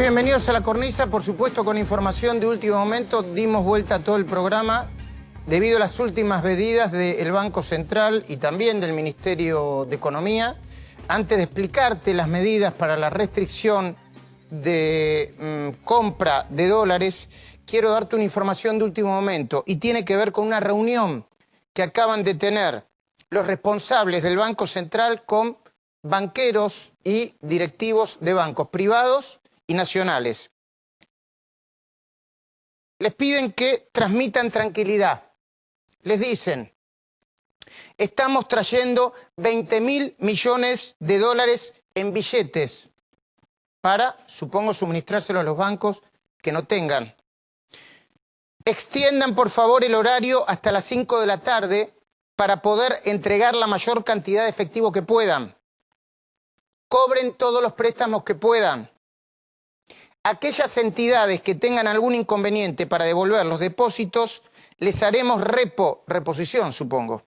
bienvenidos a La Cornisa, por supuesto con información de último momento. Dimos vuelta a todo el programa debido a las últimas medidas del Banco Central y también del Ministerio de Economía. Antes de explicarte las medidas para la restricción de compra de dólares, quiero darte una información de último momento y tiene que ver con una reunión que acaban de tener los responsables del Banco Central con banqueros y directivos de bancos privados y nacionales. Les piden que transmitan tranquilidad. Les dicen, estamos trayendo 20.000 millones de dólares en billetes para, supongo, suministrárselo a los bancos que no tengan. Extiendan, por favor, el horario hasta las 5 de la tarde para poder entregar la mayor cantidad de efectivo que puedan. Cobren todos los préstamos que puedan. Aquellas entidades que tengan algún inconveniente para devolver los depósitos, les haremos reposición, supongo.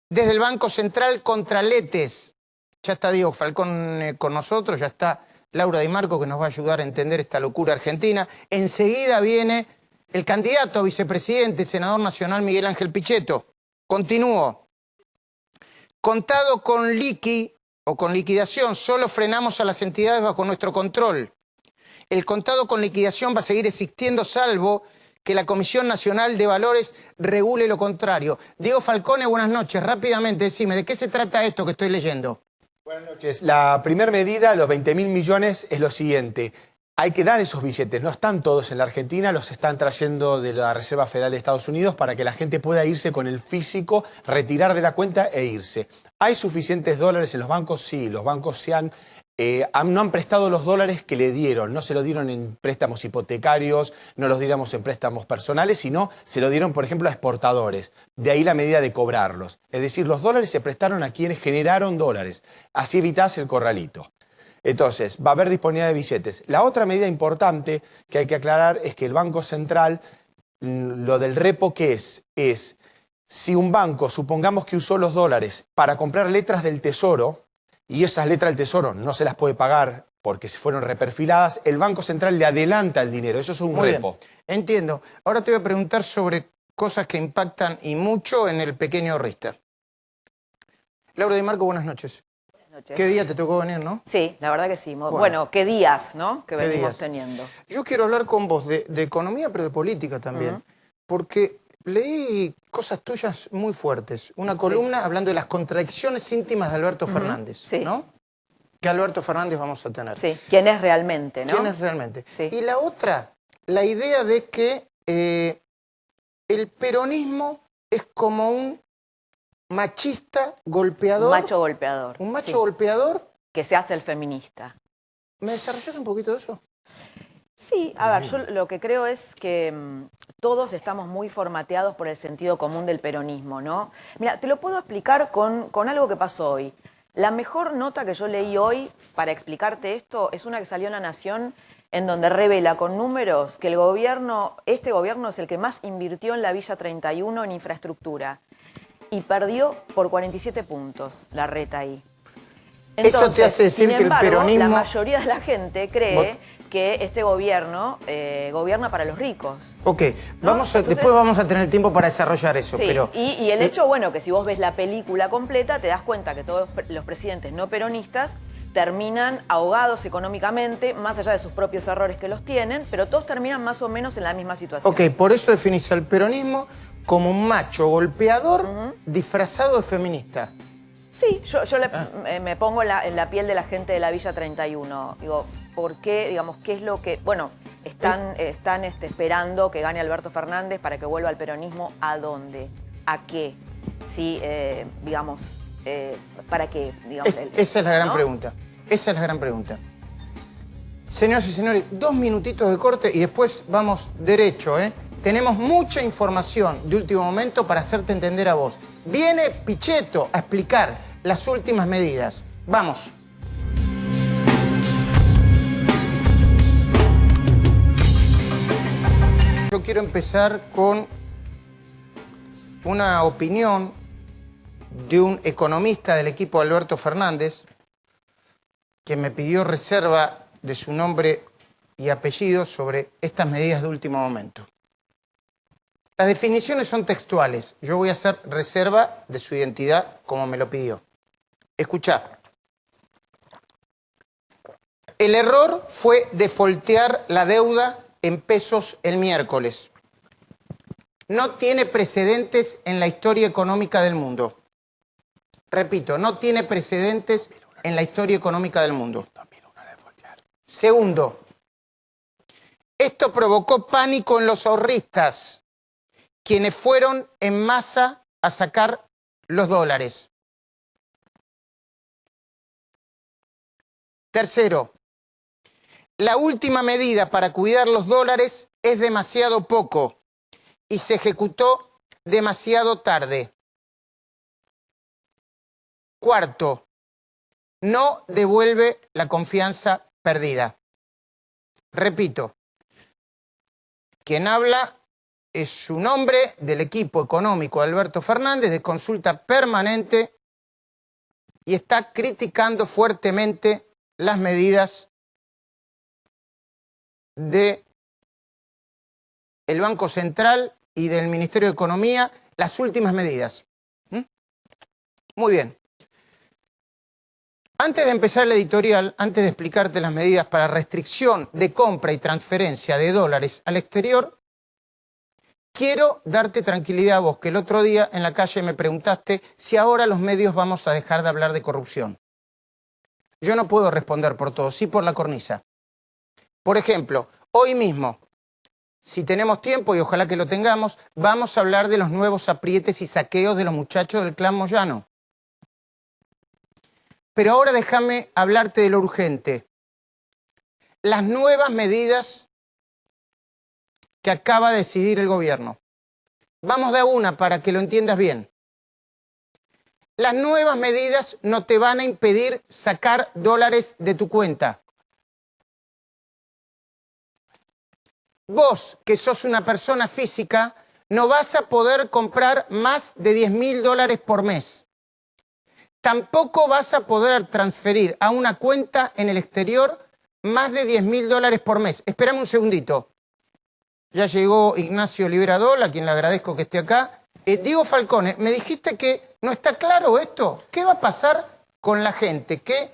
Desde el Banco Central contra letes. Ya está Diego Falcón con nosotros, ya está Laura Di Marco que nos va a ayudar a entender esta locura argentina. Enseguida viene el candidato a vicepresidente, senador nacional Miguel Ángel Pichetto. Continúo. Contado con liqui o con liquidación, solo frenamos a las entidades bajo nuestro control. El contado con liquidación va a seguir existiendo salvo que la Comisión Nacional de Valores regule lo contrario. Diego Falcone, buenas noches. Rápidamente, decime, ¿de qué se trata esto que estoy leyendo? Buenas noches. La primera medida, los 20.000 millones, es lo siguiente. Hay que dar esos billetes, no están todos en la Argentina, los están trayendo de la Reserva Federal de Estados Unidos para que la gente pueda irse con el físico, retirar de la cuenta e irse. ¿Hay suficientes dólares en los bancos? Sí, los bancos no han prestado los dólares que le dieron, no se lo dieron en préstamos hipotecarios, no los diéramos en préstamos personales, sino se lo dieron, por ejemplo, a exportadores. De ahí la medida de cobrarlos. Es decir, los dólares se prestaron a quienes generaron dólares. Así evitás el corralito. Entonces, va a haber disponibilidad de billetes. La otra medida importante que hay que aclarar es que el Banco Central, lo del repo, ¿qué es? Es, si un banco, supongamos que usó los dólares para comprar letras del Tesoro, y esas letras del Tesoro no se las puede pagar porque se fueron reperfiladas, el Banco Central le adelanta el dinero. Eso es un repo. Bien. Entiendo. Ahora te voy a preguntar sobre cosas que impactan y mucho en el pequeño ahorrista. Laura Di Marco, buenas noches. ¿Qué día te tocó venir, no? Sí, la verdad que sí. Bueno, qué días, ¿no? Que venimos teniendo. Yo quiero hablar con vos de economía, pero de política también. Porque leí cosas tuyas muy fuertes. Una columna hablando de las contradicciones íntimas de Alberto Fernández, ¿no? Que Alberto Fernández vamos a tener. Sí, quién es realmente, ¿no? ¿Quién es realmente? Sí. Y la otra, la idea de que el peronismo es como un machista golpeador. Un macho golpeador. Un macho golpeador. Que se hace el feminista. ¿Me desarrollas un poquito de eso? Sí, a ver, yo lo que creo es que todos estamos muy formateados por el sentido común del peronismo, ¿no? Mira, te lo puedo explicar con algo que pasó hoy. La mejor nota que yo leí hoy para explicarte esto es una que salió en La Nación, en donde revela con números que este gobierno es el que más invirtió en la Villa 31 en infraestructura. Y perdió por 47 puntos la reta ahí. Entonces, eso te hace decir que el peronismo... la mayoría de la gente cree que este gobierno gobierna para los ricos. Ok, ¿no? Después vamos a tener tiempo para desarrollar eso. Sí, pero... y el hecho, bueno, que si vos ves la película completa, te das cuenta que todos los presidentes no peronistas terminan ahogados económicamente, más allá de sus propios errores que los tienen, pero todos terminan más o menos en la misma situación. Ok, por eso definís al peronismo como un macho golpeador disfrazado de feminista. Sí, yo me pongo en la piel de la gente de la Villa 31. Digo, ¿por qué? Digamos, ¿qué es lo que...? Bueno, están esperando que gane Alberto Fernández para que vuelva al peronismo. ¿A dónde? ¿A qué? Sí, digamos, ¿para qué? Digamos, esa es la gran pregunta. Esa es la gran pregunta. Señoras y señores, 2 minutitos de corte y después vamos derecho, ¿eh? Tenemos mucha información de último momento para hacerte entender a vos. Viene Pichetto a explicar las últimas medidas. Vamos. Yo quiero empezar con una opinión de un economista del equipo de Alberto Fernández que me pidió reserva de su nombre y apellido sobre estas medidas de último momento. Las definiciones son textuales. Yo voy a hacer reserva de su identidad como me lo pidió. Escuchá. El error fue defoltear la deuda en pesos el miércoles. No tiene precedentes en la historia económica del mundo. Repito, no tiene precedentes en la historia económica del mundo. Segundo, esto provocó pánico en los ahorristas, quienes fueron en masa a sacar los dólares. Tercero, la última medida para cuidar los dólares es demasiado poco y se ejecutó demasiado tarde. Cuarto, no devuelve la confianza perdida. Repito, quien habla es un hombre del equipo económico de Alberto Fernández, de Consulta Permanente, y está criticando fuertemente las medidas del Banco Central y del Ministerio de Economía, las últimas medidas. Muy bien. Antes de empezar el editorial, antes de explicarte las medidas para restricción de compra y transferencia de dólares al exterior, quiero darte tranquilidad a vos, que el otro día en la calle me preguntaste si ahora los medios vamos a dejar de hablar de corrupción. Yo no puedo responder por todo, sí por la cornisa. Por ejemplo, hoy mismo, si tenemos tiempo, y ojalá que lo tengamos, vamos a hablar de los nuevos aprietes y saqueos de los muchachos del clan Moyano. Pero ahora déjame hablarte de lo urgente. Las nuevas medidas que acaba de decidir el gobierno. Vamos de a una para que lo entiendas bien. Las nuevas medidas no te van a impedir sacar dólares de tu cuenta. Vos, que sos una persona física, no vas a poder comprar más de $10.000 por mes. Tampoco vas a poder transferir a una cuenta en el exterior más de $10.000 por mes. Espérame un segundito. Ya llegó Ignacio Liberador, a quien le agradezco que esté acá. Diego Falcone, me dijiste que no está claro esto. ¿Qué va a pasar con la gente que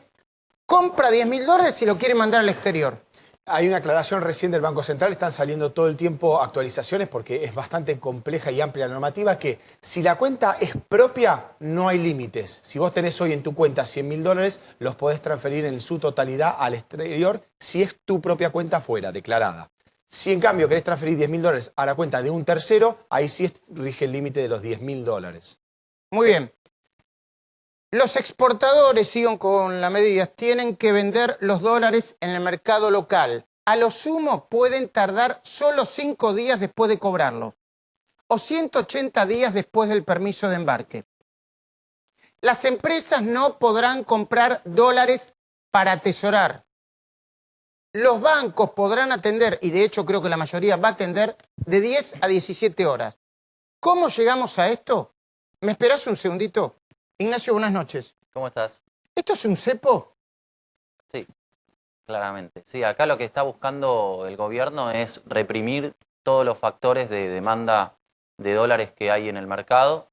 compra $10.000 y lo quiere mandar al exterior? Hay una aclaración recién del Banco Central, están saliendo todo el tiempo actualizaciones porque es bastante compleja y amplia la normativa, que si la cuenta es propia no hay límites. Si vos tenés hoy en tu cuenta $100.000, los podés transferir en su totalidad al exterior si es tu propia cuenta fuera, declarada. Si en cambio querés transferir $10.000 a la cuenta de un tercero, ahí sí rige el límite de los $10.000. Muy bien. Los exportadores, sigan con las medidas, tienen que vender los dólares en el mercado local. A lo sumo pueden tardar solo 5 días después de cobrarlo o 180 días después del permiso de embarque. Las empresas no podrán comprar dólares para atesorar. Los bancos podrán atender, y de hecho creo que la mayoría va a atender, de 10 a 17 horas. ¿Cómo llegamos a esto? ¿Me esperás un segundito? Ignacio, buenas noches. ¿Cómo estás? ¿Esto es un cepo? Sí, claramente. Sí, acá lo que está buscando el gobierno es reprimir todos los factores de demanda de dólares que hay en el mercado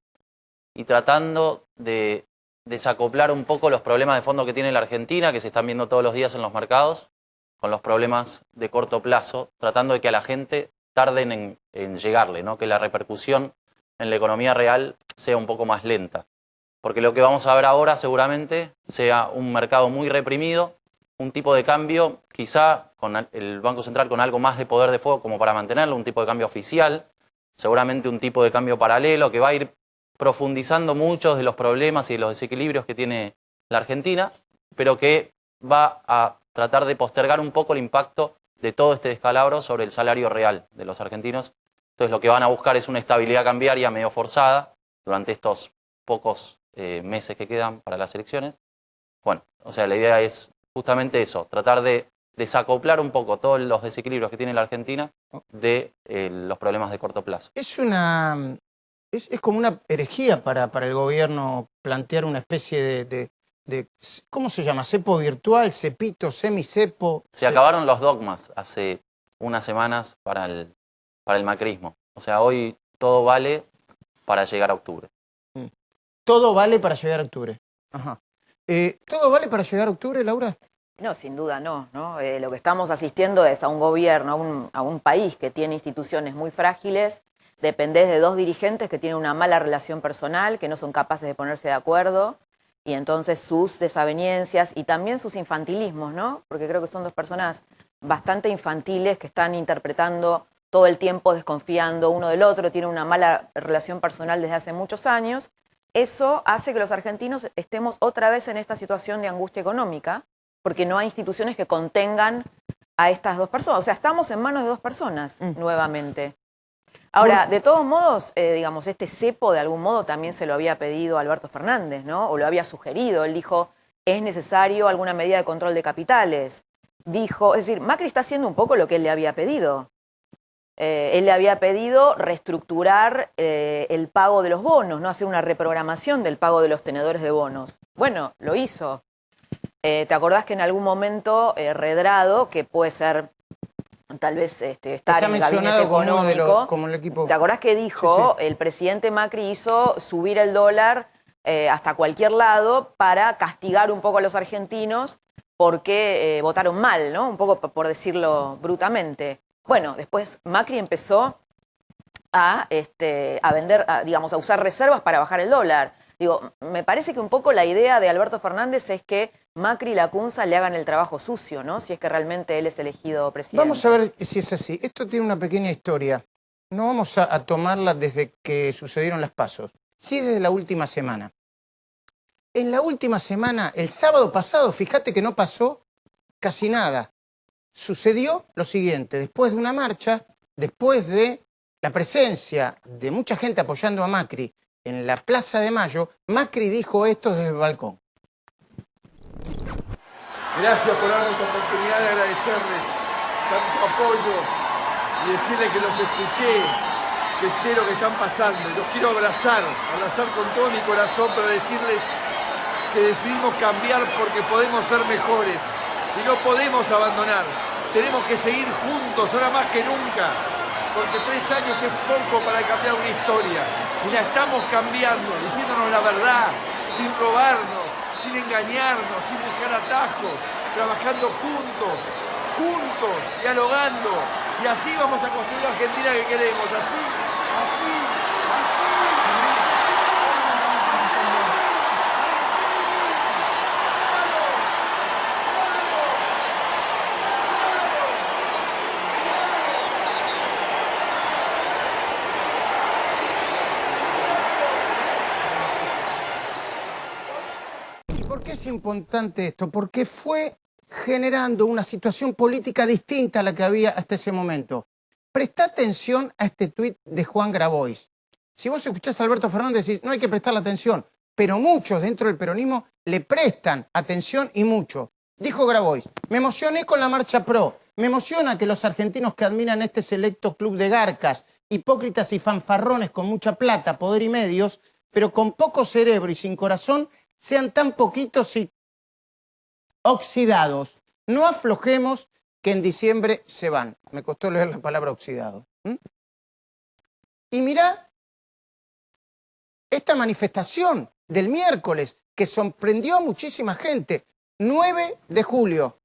y tratando de desacoplar un poco los problemas de fondo que tiene la Argentina, que se están viendo todos los días en los mercados, con los problemas de corto plazo, tratando de que a la gente tarden en llegarle, ¿no? Que la repercusión en la economía real sea un poco más lenta. Porque lo que vamos a ver ahora seguramente sea un mercado muy reprimido, un tipo de cambio quizá con el Banco Central con algo más de poder de fuego como para mantenerlo, un tipo de cambio oficial, seguramente un tipo de cambio paralelo que va a ir profundizando muchos de los problemas y de los desequilibrios que tiene la Argentina, pero que va a tratar de postergar un poco el impacto de todo este descalabro sobre el salario real de los argentinos. Entonces lo que van a buscar es una estabilidad cambiaria medio forzada durante estos pocos meses que quedan para las elecciones. Bueno, o sea, la idea es justamente eso, tratar de desacoplar un poco todos los desequilibrios que tiene la Argentina de los problemas de corto plazo. Es como una herejía para el gobierno plantear una especie de ¿cómo se llama? ¿Cepo virtual, cepito, semicepo? Se acabaron los dogmas hace unas semanas para el macrismo. O sea, hoy todo vale para llegar a octubre. Todo vale para llegar a octubre. Ajá. ¿Todo vale para llegar a octubre, Laura? No, sin duda no, ¿no? Lo que estamos asistiendo es a un gobierno, a un país que tiene instituciones muy frágiles, dependés de dos dirigentes que tienen una mala relación personal, que no son capaces de ponerse de acuerdo, y entonces sus desavenencias y también sus infantilismos, ¿no? Porque creo que son dos personas bastante infantiles que están interpretando todo el tiempo, desconfiando uno del otro, tienen una mala relación personal desde hace muchos años. Eso hace que los argentinos estemos otra vez en esta situación de angustia económica, porque no hay instituciones que contengan a estas dos personas. O sea, estamos en manos de dos personas nuevamente. Ahora, de todos modos, digamos, este cepo de algún modo también se lo había pedido Alberto Fernández, ¿no? O lo había sugerido. Él dijo, es necesario alguna medida de control de capitales. Dijo, es decir, Macri está haciendo un poco lo que él le había pedido. Él le había pedido reestructurar el pago de los bonos, ¿no? Hacer una reprogramación del pago de los tenedores de bonos. Bueno, lo hizo. ¿Te acordás que en algún momento Redrado, que puede ser tal vez estar en el gabinete económico, como el equipo. ¿te acordás que dijo, el presidente Macri hizo subir el dólar hasta cualquier lado para castigar un poco a los argentinos porque votaron mal, ¿no? Un poco por decirlo brutamente. Bueno, después Macri empezó a vender, digamos, a usar reservas para bajar el dólar. Digo, me parece que un poco la idea de Alberto Fernández es que Macri y Lacunza le hagan el trabajo sucio, ¿no? Si es que realmente él es elegido presidente. Vamos a ver si es así. Esto tiene una pequeña historia. No vamos a tomarla desde que sucedieron las pasos. Sí, desde la última semana. En la última semana, el sábado pasado, fíjate que no pasó casi nada. Sucedió lo siguiente. Después de una marcha, después de la presencia de mucha gente apoyando a Macri en la Plaza de Mayo, Macri dijo esto desde el balcón. Gracias por darme esta oportunidad de agradecerles tanto apoyo y decirles que los escuché, que sé lo que están pasando. Y los quiero abrazar con todo mi corazón, pero decirles que decidimos cambiar porque podemos ser mejores y no podemos abandonar. Tenemos que seguir juntos, ahora más que nunca, porque 3 años es poco para cambiar una historia. Y la estamos cambiando, diciéndonos la verdad, sin robarnos, sin engañarnos, sin buscar atajos, trabajando juntos, dialogando. Y así vamos a construir la Argentina que queremos, así. ¿Por qué es importante esto? Porque fue generando una situación política distinta a la que había hasta ese momento. Presta atención a este tuit de Juan Grabois. Si vos escuchás a Alberto Fernández decís, no hay que prestarle atención, pero muchos dentro del peronismo le prestan atención y mucho. Dijo Grabois, me emocioné con la marcha pro, me emociona que los argentinos que admiran este selecto club de garcas, hipócritas y fanfarrones con mucha plata, poder y medios, pero con poco cerebro y sin corazón, sean tan poquitos y oxidados. No aflojemos que en diciembre se van. Me costó leer la palabra oxidado. Y mirá esta manifestación del miércoles que sorprendió a muchísima gente. 9 de julio.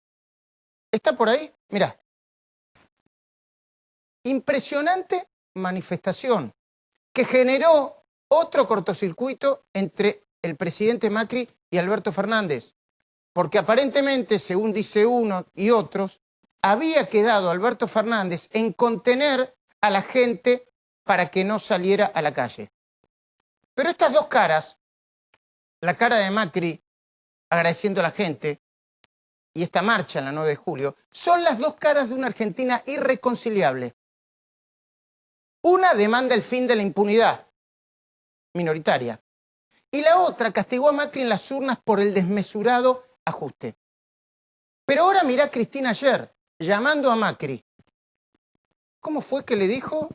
¿Está por ahí? Mirá. Impresionante manifestación que generó otro cortocircuito entre el presidente Macri y Alberto Fernández. Porque aparentemente, según dice uno y otros, había quedado Alberto Fernández en contener a la gente para que no saliera a la calle. Pero estas dos caras, la cara de Macri agradeciendo a la gente y esta marcha en la 9 de julio, son las dos caras de una Argentina irreconciliable. Una demanda el fin de la impunidad minoritaria y la otra castigó a Macri en las urnas por el desmesurado ajuste. Pero ahora mirá a Cristina ayer, llamando a Macri. ¿Cómo fue que le dijo?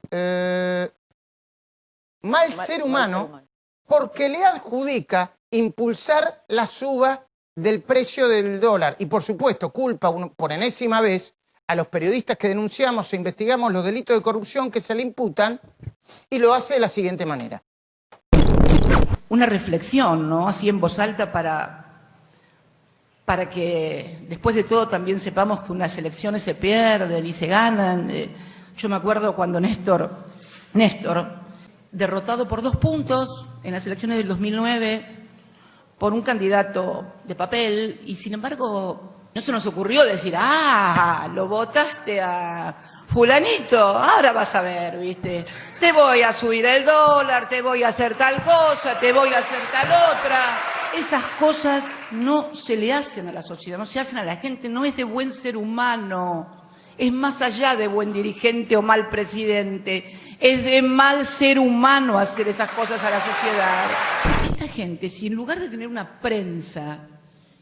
Mal ser humano, porque le adjudica impulsar la suba del precio del dólar. Y por supuesto, culpa por enésima vez a los periodistas que denunciamos e investigamos los delitos de corrupción que se le imputan, y lo hace de la siguiente manera. Una reflexión, ¿no? Así en voz alta para que después de todo también sepamos que unas elecciones se pierden y se ganan. Yo me acuerdo cuando Néstor, derrotado por 2 puntos en las elecciones del 2009 por un candidato de papel, y sin embargo no se nos ocurrió decir, lo votaste a fulanito, ahora vas a ver, ¿viste? Te voy a subir el dólar, te voy a hacer tal cosa, te voy a hacer tal otra. Esas cosas no se le hacen a la sociedad, no se hacen a la gente, no es de buen ser humano, es más allá de buen dirigente o mal presidente, es de mal ser humano hacer esas cosas a la sociedad. Esta gente, si en lugar de tener una prensa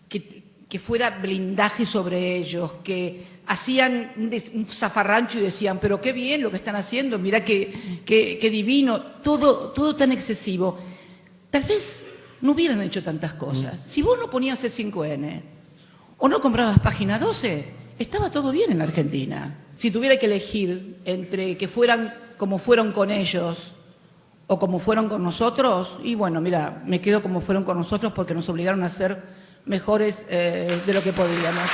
que fuera blindaje sobre ellos, que hacían un zafarrancho y decían, pero qué bien lo que están haciendo, mirá qué divino, todo tan excesivo, tal vez no hubieran hecho tantas cosas. Si vos no ponías C5N o no comprabas Página 12, estaba todo bien en la Argentina. Si tuviera que elegir entre que fueran como fueron con ellos o como fueron con nosotros, y bueno, mira, me quedo como fueron con nosotros porque nos obligaron a ser mejores de lo que podíamos.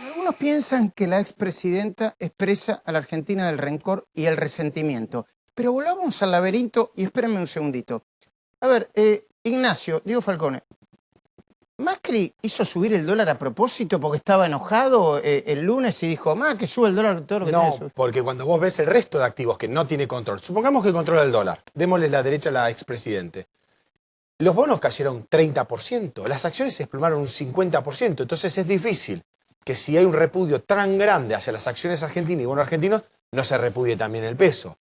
Algunos piensan que la expresidenta expresa a la Argentina del rencor y el resentimiento. Pero volvamos al laberinto y espérenme un segundito. A ver, Ignacio, Diego Falcone, ¿Macri hizo subir el dólar a propósito porque estaba enojado el lunes y dijo, que sube el dólar todo lo que tiene que No, subir? porque cuando vos ves el resto de activos que no tiene control, supongamos que controla el dólar, démosle la derecha a la expresidente. Los bonos cayeron 30%, las acciones se desplomaron un 50%, entonces es difícil que si hay un repudio tan grande hacia las acciones argentinas y bonos argentinos, no se repudie también el peso.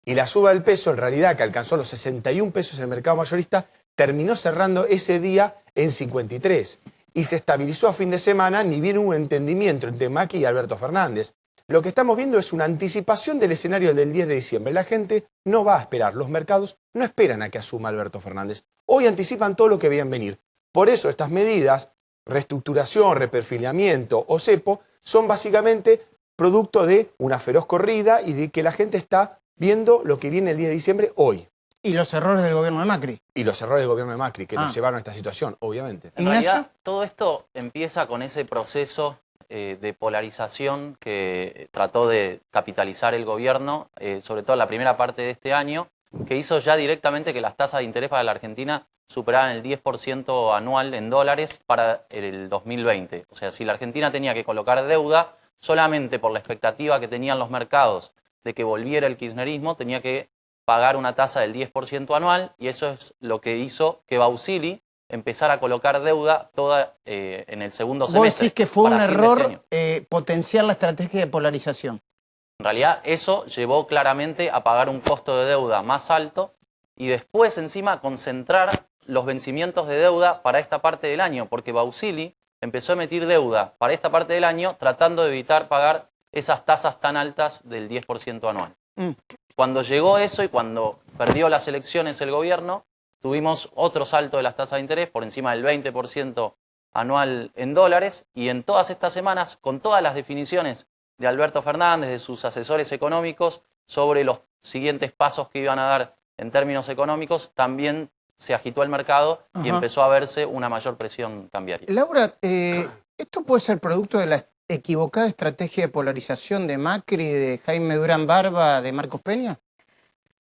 Y la suba del peso, en realidad, que alcanzó los 61 pesos en el mercado mayorista, terminó cerrando ese día en 53. Y se estabilizó a fin de semana, ni bien hubo un entendimiento entre Macri y Alberto Fernández. Lo que estamos viendo es una anticipación del escenario del 10 de diciembre. La gente no va a esperar, los mercados no esperan a que asuma Alberto Fernández. Hoy anticipan todo lo que veían venir. Por eso estas medidas, reestructuración, reperfilamiento o cepo, son básicamente producto de una feroz corrida y de que la gente está viendo lo que viene el 10 de diciembre hoy. Y los errores del gobierno de Macri. Y los errores del gobierno de Macri, que nos llevaron a esta situación, obviamente. En Ignacio. realidad, todo esto empieza con ese proceso de polarización que trató de capitalizar el gobierno, sobre todo en la primera parte de este año, que hizo ya directamente que las tasas de interés para la Argentina superaran el 10% anual en dólares para el 2020. O sea, si la Argentina tenía que colocar deuda, solamente por la expectativa que tenían los mercados de que volviera el kirchnerismo, tenía que pagar una tasa del 10% anual, y eso es lo que hizo que Bausili empezara a colocar deuda toda en el segundo semestre. Vos decís que fue un para fin de error este año. potenciar la estrategia de polarización. En realidad eso llevó claramente a pagar un costo de deuda más alto y después encima concentrar los vencimientos de deuda para esta parte del año, porque Bausili empezó a emitir deuda para esta parte del año tratando de evitar pagar esas tasas tan altas del 10% anual. Cuando llegó eso y cuando perdió las elecciones el gobierno, tuvimos otro salto de las tasas de interés por encima del 20% anual en dólares, y en todas estas semanas, con todas las definiciones de Alberto Fernández, de sus asesores económicos, sobre los siguientes pasos que iban a dar en términos económicos, también se agitó el mercado y empezó a verse una mayor presión cambiaria. Laura, ¿esto puede ser producto de la equivocada estrategia de polarización de Macri, de Jaime Durán Barba, de Marcos Peña?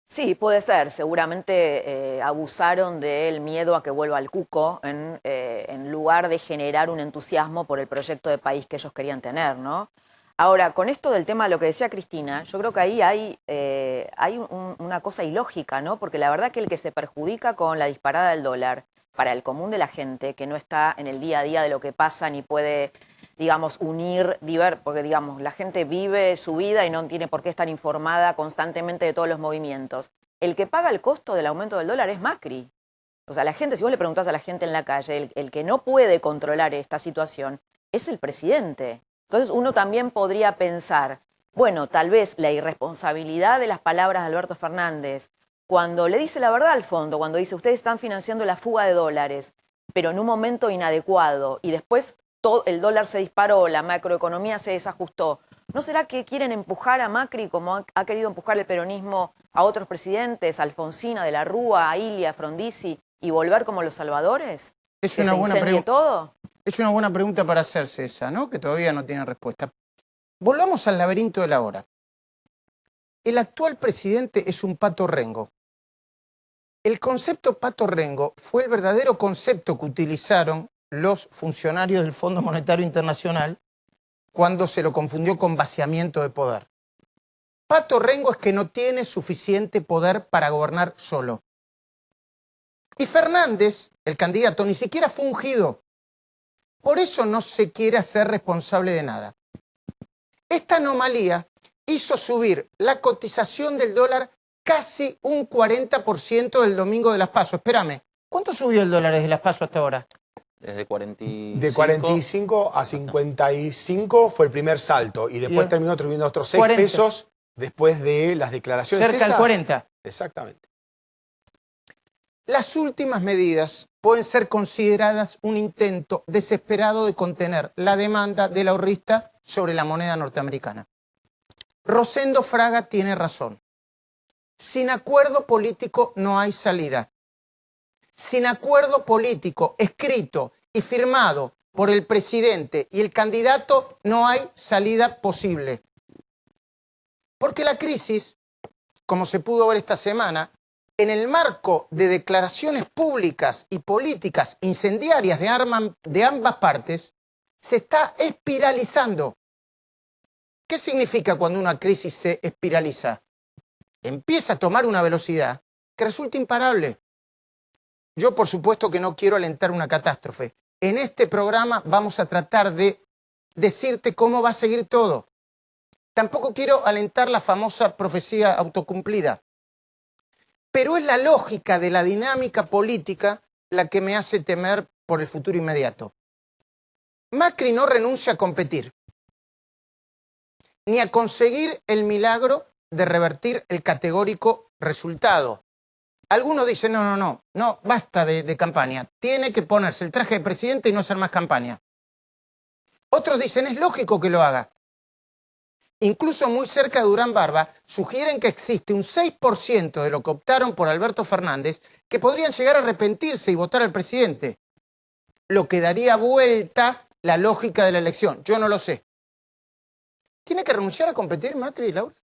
Sí, puede ser. Seguramente abusaron del miedo a que vuelva el cuco en lugar de generar un entusiasmo por el proyecto de país que ellos querían tener, ¿no? Ahora, con esto del tema de lo que decía Cristina, yo creo que ahí hay una cosa ilógica, ¿no? Porque la verdad que el que se perjudica con la disparada del dólar para el común de la gente, que no está en el día a día de lo que pasa ni puede, digamos, porque, digamos, la gente vive su vida y no tiene por qué estar informada constantemente de todos los movimientos. El que paga el costo del aumento del dólar es Macri. O sea, la gente, si vos le preguntás a la gente en la calle, el que no puede controlar esta situación es el presidente. Entonces uno también podría pensar, bueno, tal vez la irresponsabilidad de las palabras de Alberto Fernández, cuando le dice la verdad al fondo, cuando dice ustedes están financiando la fuga de dólares, pero en un momento inadecuado, y después todo, el dólar se disparó, la macroeconomía se desajustó. ¿No será que quieren empujar a Macri como ha querido empujar el peronismo a otros presidentes, a Alfonsín, a De la Rúa, a Ilia, a Frondizi, y volver como los salvadores? Es ¿Que una se buena incendie pregunta. todo? Es una buena pregunta para hacerse esa, ¿no? Que todavía no tiene respuesta. Volvamos al laberinto de la hora. El actual presidente es un pato rengo. El concepto pato rengo fue el verdadero concepto que utilizaron los funcionarios del Fondo Monetario Internacional cuando se lo confundió con vaciamiento de poder. Pato rengo es que no tiene suficiente poder para gobernar solo. Y Fernández, el candidato, ni siquiera fue ungido. Por eso no se quiere hacer responsable de nada. Esta anomalía hizo subir la cotización del dólar casi un 40% del domingo de las PASO. Espérame, ¿cuánto subió el dólar desde las PASO hasta ahora? Desde 45. De 45 a 55 fue el primer salto y después Bien. terminó subiendo otros 6 40. pesos después de las declaraciones Cerca del esas. 40. Exactamente. Las últimas medidas pueden ser consideradas un intento desesperado de contener la demanda del ahorrista sobre la moneda norteamericana. Rosendo Fraga tiene razón. Sin acuerdo político no hay salida. Sin acuerdo político escrito y firmado por el presidente y el candidato no hay salida posible. Porque la crisis, como se pudo ver esta semana, en el marco de declaraciones públicas y políticas incendiarias de ambas partes, se está espiralizando. ¿Qué significa cuando una crisis se espiraliza? Empieza a tomar una velocidad que resulta imparable. Yo, por supuesto, que no quiero alentar una catástrofe. En este programa vamos a tratar de decirte cómo va a seguir todo. Tampoco quiero alentar la famosa profecía autocumplida. Pero es la lógica de la dinámica política la que me hace temer por el futuro inmediato. Macri no renuncia a competir, ni a conseguir el milagro de revertir el categórico resultado. Algunos dicen, no, basta de campaña. Tiene que ponerse el traje de presidente y no hacer más campaña. Otros dicen, es lógico que lo haga. Incluso muy cerca de Durán Barba, sugieren que existe un 6% de lo que optaron por Alberto Fernández que podrían llegar a arrepentirse y votar al presidente. Lo que daría vuelta la lógica de la elección. Yo no lo sé. ¿Tiene que renunciar a competir Macri, Laura?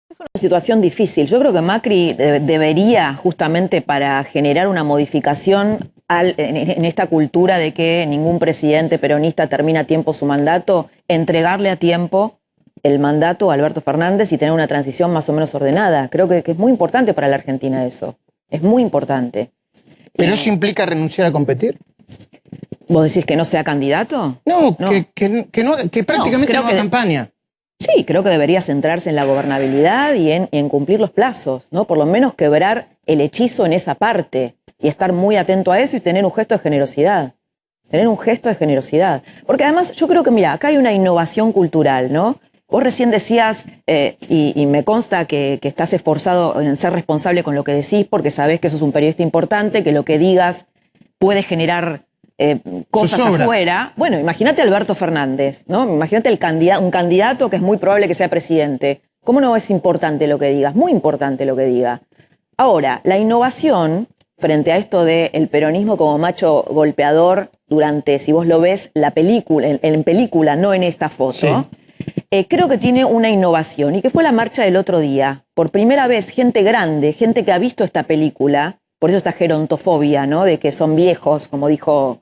Es una situación difícil. Yo creo que Macri debería, justamente para generar una modificación en esta cultura de que ningún presidente peronista termina a tiempo su mandato, entregarle a tiempo el mandato a Alberto Fernández y tener una transición más o menos ordenada. Creo que es muy importante para la Argentina eso. Es muy importante. ¿Pero eso implica renunciar a competir? ¿Vos decís que no sea candidato? No, No. que prácticamente creo no haga que- campaña. Sí, creo que debería centrarse en la gobernabilidad y en cumplir los plazos, ¿no? Por lo menos quebrar el hechizo en esa parte y estar muy atento a eso y tener un gesto de generosidad. Tener un gesto de generosidad. Porque además yo creo que, mira, acá hay una innovación cultural, ¿no? Vos recién decías, y me consta que estás esforzado en ser responsable con lo que decís porque sabés que sos un periodista importante, que lo que digas puede generar cosas Zozobra. afuera. Bueno, imagínate a Alberto Fernández, ¿no? Imagínate un candidato que es muy probable que sea presidente. ¿Cómo no es importante lo que digas? Muy importante lo que diga. Ahora, la innovación frente a esto del peronismo como macho golpeador durante, si vos lo ves, la película, en película, no en esta foto, creo que tiene una innovación y que fue la marcha del otro día. Por primera vez, gente grande, gente que ha visto esta película, por eso esta gerontofobia, ¿no? De que son viejos, como dijo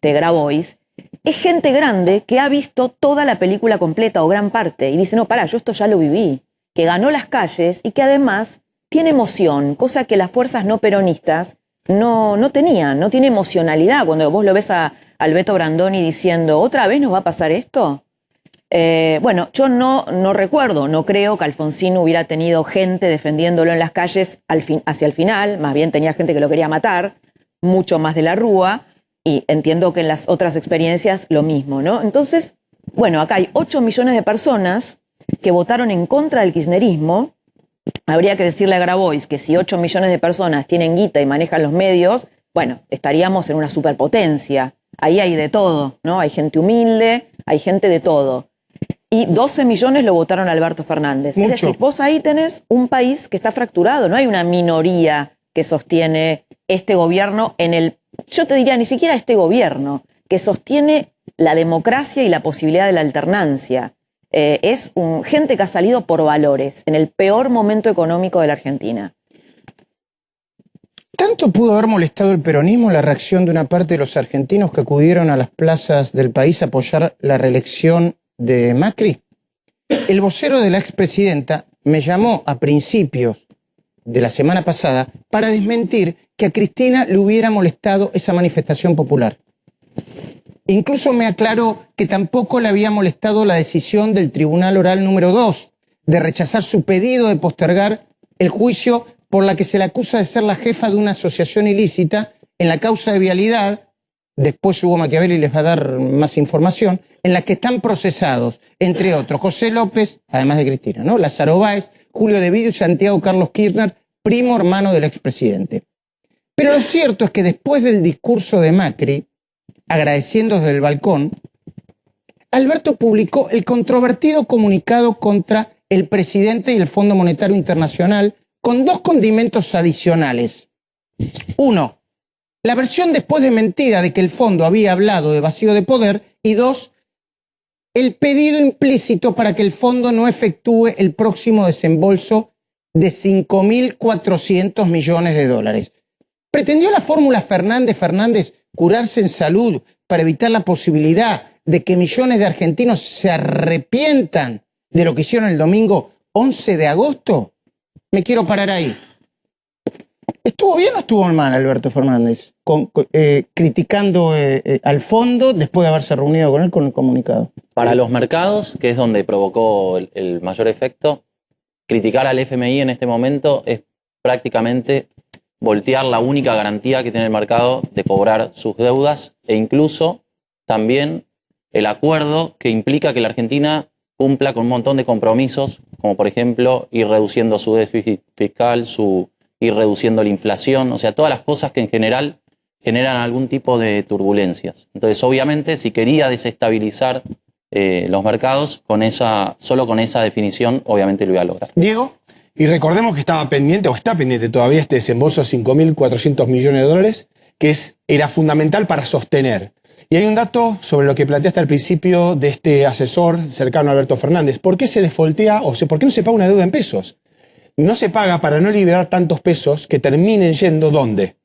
Grabois, es gente grande que ha visto toda la película completa o gran parte y dice, no, pará, yo esto ya lo viví, que ganó las calles y que además tiene emoción, cosa que las fuerzas no peronistas no tenían, no tiene emocionalidad. Cuando vos lo ves a Alberto Brandoni diciendo, ¿otra vez nos va a pasar esto? Bueno, yo no recuerdo, no creo que Alfonsín hubiera tenido gente defendiéndolo en las calles hacia el final, más bien tenía gente que lo quería matar, mucho más de la Rúa, y entiendo que en las otras experiencias lo mismo, ¿no? Entonces, bueno, acá hay 8 millones de personas que votaron en contra del kirchnerismo. Habría que decirle a Grabois que si 8 millones de personas tienen guita y manejan los medios, bueno, estaríamos en una superpotencia. Ahí hay de todo, ¿no? Hay gente humilde, hay gente de todo. Y 12 millones lo votaron a Alberto Fernández. Mucho. Es decir, vos ahí tenés un país que está fracturado, no hay una minoría que sostiene este gobierno yo te diría, ni siquiera este gobierno, que sostiene la democracia y la posibilidad de la alternancia. Es gente que ha salido por valores, en el peor momento económico de la Argentina. ¿Tanto pudo haber molestado el peronismo la reacción de una parte de los argentinos que acudieron a las plazas del país a apoyar la reelección de Macri? El vocero de la expresidenta me llamó a principios de la semana pasada para desmentir que a Cristina le hubiera molestado esa manifestación popular. Incluso me aclaró que tampoco le había molestado la decisión del Tribunal Oral número 2 de rechazar su pedido de postergar el juicio por la que se le acusa de ser la jefa de una asociación ilícita en la causa de vialidad. Después Hugo Machiavelli les va a dar más información, en la que están procesados, entre otros, José López, además de Cristina, ¿no? Lázaro Báez, Julio De Vido y Santiago Carlos Kirchner, primo hermano del expresidente. Pero lo cierto es que después del discurso de Macri, agradeciendo desde el balcón, Alberto publicó el controvertido comunicado contra el presidente y el Fondo Monetario Internacional con 2 condimentos adicionales. 1, la versión después de mentira de que el fondo había hablado de vacío de poder, y 2, el pedido implícito para que el fondo no efectúe el próximo desembolso de 5.400 millones de dólares. ¿Pretendió la fórmula Fernández curarse en salud para evitar la posibilidad de que millones de argentinos se arrepientan de lo que hicieron el domingo 11 de agosto? Me quiero parar ahí. ¿Estuvo bien o estuvo mal Alberto Fernández criticando al fondo después de haberse reunido con él con el comunicado? Para los mercados, que es donde provocó el mayor efecto, criticar al FMI en este momento es prácticamente voltear la única garantía que tiene el mercado de cobrar sus deudas, e incluso también el acuerdo que implica que la Argentina cumpla con un montón de compromisos, como por ejemplo ir reduciendo su déficit fiscal, ir reduciendo la inflación, o sea, todas las cosas que en general generan algún tipo de turbulencias. Entonces, obviamente, si quería desestabilizar los mercados, solo con esa definición, obviamente lo iba a lograr. Diego. Y recordemos que estaba pendiente, o está pendiente todavía, este desembolso de 5.400 millones de dólares, que era fundamental para sostener. Y hay un dato sobre lo que planteaste al principio de este asesor cercano a Alberto Fernández. ¿Por qué se desfoltea por qué no se paga una deuda en pesos? No se paga para no liberar tantos pesos que terminen yendo, ¿dónde?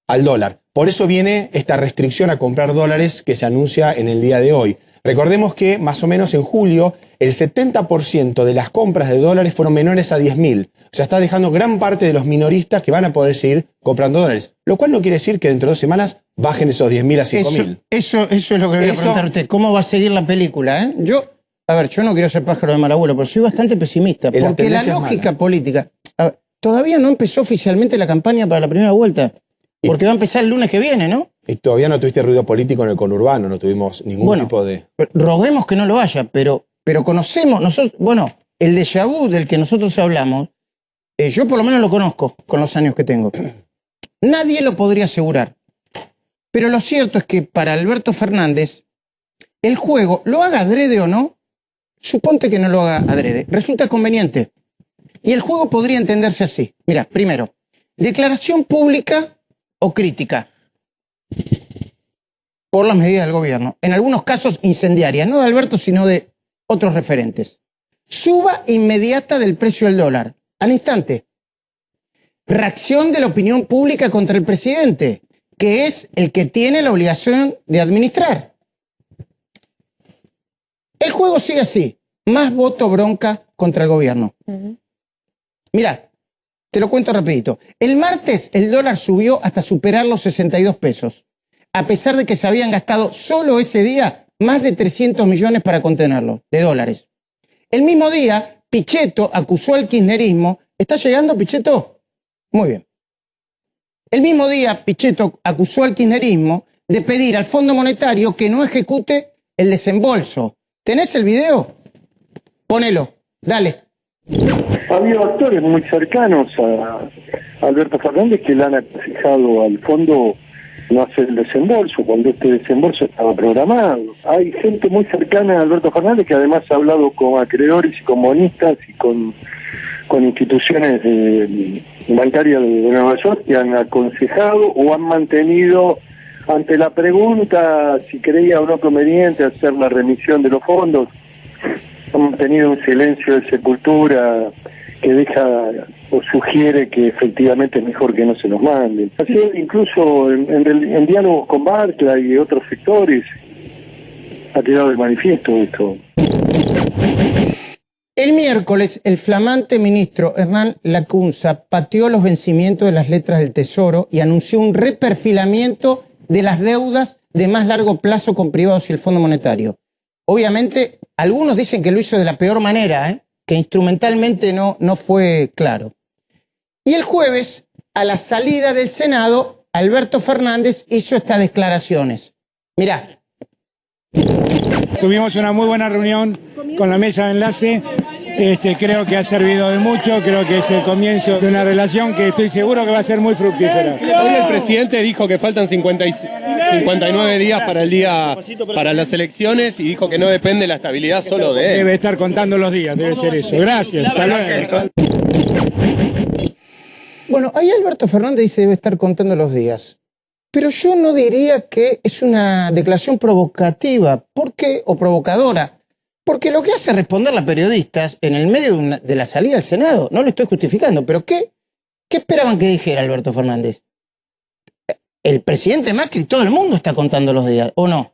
Al dólar. Por eso viene esta restricción a comprar dólares que se anuncia en el día de hoy. Recordemos que más o menos en julio el 70% de las compras de dólares fueron menores a 10.000. O sea, está dejando gran parte de los minoristas que van a poder seguir comprando dólares. Lo cual no quiere decir que dentro de 2 semanas bajen esos 10.000 a 5.000. Eso es lo que le voy a preguntar a usted. ¿Cómo va a seguir la película? Yo no quiero ser pájaro de mal abuelo, pero soy bastante pesimista. Porque la lógica política... todavía no empezó oficialmente la campaña para la primera vuelta. Porque va a empezar el lunes que viene, ¿no? Y todavía no tuviste ruido político en el conurbano, no tuvimos ningún tipo de... Roguemos que no lo haya, pero conocemos, nosotros, el déjà vu del que nosotros hablamos, yo por lo menos lo conozco con los años que tengo. Nadie lo podría asegurar. Pero lo cierto es que para Alberto Fernández, el juego, lo haga adrede o no, suponte que no lo haga adrede, resulta conveniente. Y el juego podría entenderse así. Mira, primero, declaración pública o crítica por las medidas del gobierno, en algunos casos incendiarias, no de Alberto, sino de otros referentes. Suba inmediata del precio del dólar, al instante. Reacción de la opinión pública contra el presidente, que es el que tiene la obligación de administrar. El juego sigue así, más voto bronca contra el gobierno. Mirá, te lo cuento rapidito. El martes el dólar subió hasta superar los 62 pesos, a pesar de que se habían gastado solo ese día más de 300 millones para contenerlo, de dólares. El mismo día, Pichetto acusó al kirchnerismo. ¿Está llegando, Pichetto? Muy bien. El mismo día, Pichetto acusó al kirchnerismo de pedir al Fondo Monetario que no ejecute el desembolso. ¿Tenés el video? Ponelo, dale. Ha habido actores muy cercanos a Alberto Fernández que le han aconsejado al fondo no hacer el desembolso, cuando este desembolso estaba programado. Hay gente muy cercana a Alberto Fernández que además ha hablado con acreedores y con bonistas y con instituciones bancarias de Nueva York que han aconsejado o han mantenido ante la pregunta si creía o no conveniente hacer la remisión de los fondos, han mantenido un silencio de sepultura que deja o sugiere que efectivamente es mejor que no se los manden. Así incluso en diálogos con Barclays y otros sectores ha quedado de manifiesto esto. El miércoles, el flamante ministro Hernán Lacunza pateó los vencimientos de las letras del Tesoro y anunció un reperfilamiento de las deudas de más largo plazo con privados y el Fondo Monetario. Obviamente, algunos dicen que lo hizo de la peor manera, que instrumentalmente no fue claro. Y el jueves, a la salida del Senado, Alberto Fernández hizo estas declaraciones. Mirá. Tuvimos una muy buena reunión con la mesa de enlace. Creo que ha servido de mucho, creo que es el comienzo de una relación que estoy seguro que va a ser muy fructífera. Hoy el presidente dijo que faltan 59 días para las elecciones y dijo que no depende la estabilidad solo de él. Debe estar contando los días, debe ser eso. Gracias, hasta luego. Bueno, ahí Alberto Fernández dice debe estar contando los días. Pero yo no diría que es una declaración provocativa. ¿Por qué? O provocadora. Porque lo que hace es responderle a periodistas en el medio de la salida al Senado. No lo estoy justificando, pero ¿qué esperaban que dijera Alberto Fernández? El presidente Macri, todo el mundo está contando los días, ¿o no?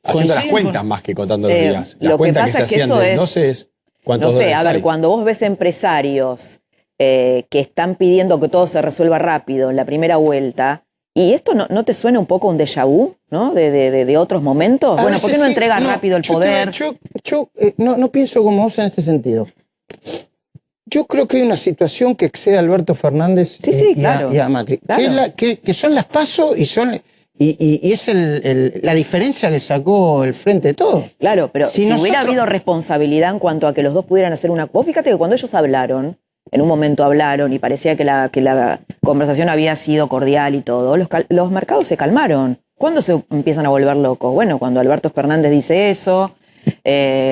Haciendo las cuentas más que contando los días. Las lo que cuentas que pasa se es que hacían eso de es- no sé cuántos No sé, dólares a ver, hay. cuando vos ves empresarios que están pidiendo que todo se resuelva rápido en la primera vuelta, ¿y esto no te suena un poco un déjà vu, ¿no? De otros momentos? A Bueno, veces ¿por qué no sí, entregas rápido el poder? Yo no pienso como vos en este sentido. Yo creo que hay una situación que excede a Alberto Fernández Sí, y claro. a Macri. Claro. Que son las PASO y es la diferencia que sacó el Frente de Todos. Claro, pero si nosotros- hubiera habido responsabilidad en cuanto a que los dos pudieran hacer una... Vos fíjate que cuando ellos hablaron, en un momento hablaron y parecía que la conversación había sido cordial y todo, los mercados se calmaron. ¿Cuándo se empiezan a volver locos? Bueno, cuando Alberto Fernández dice eso,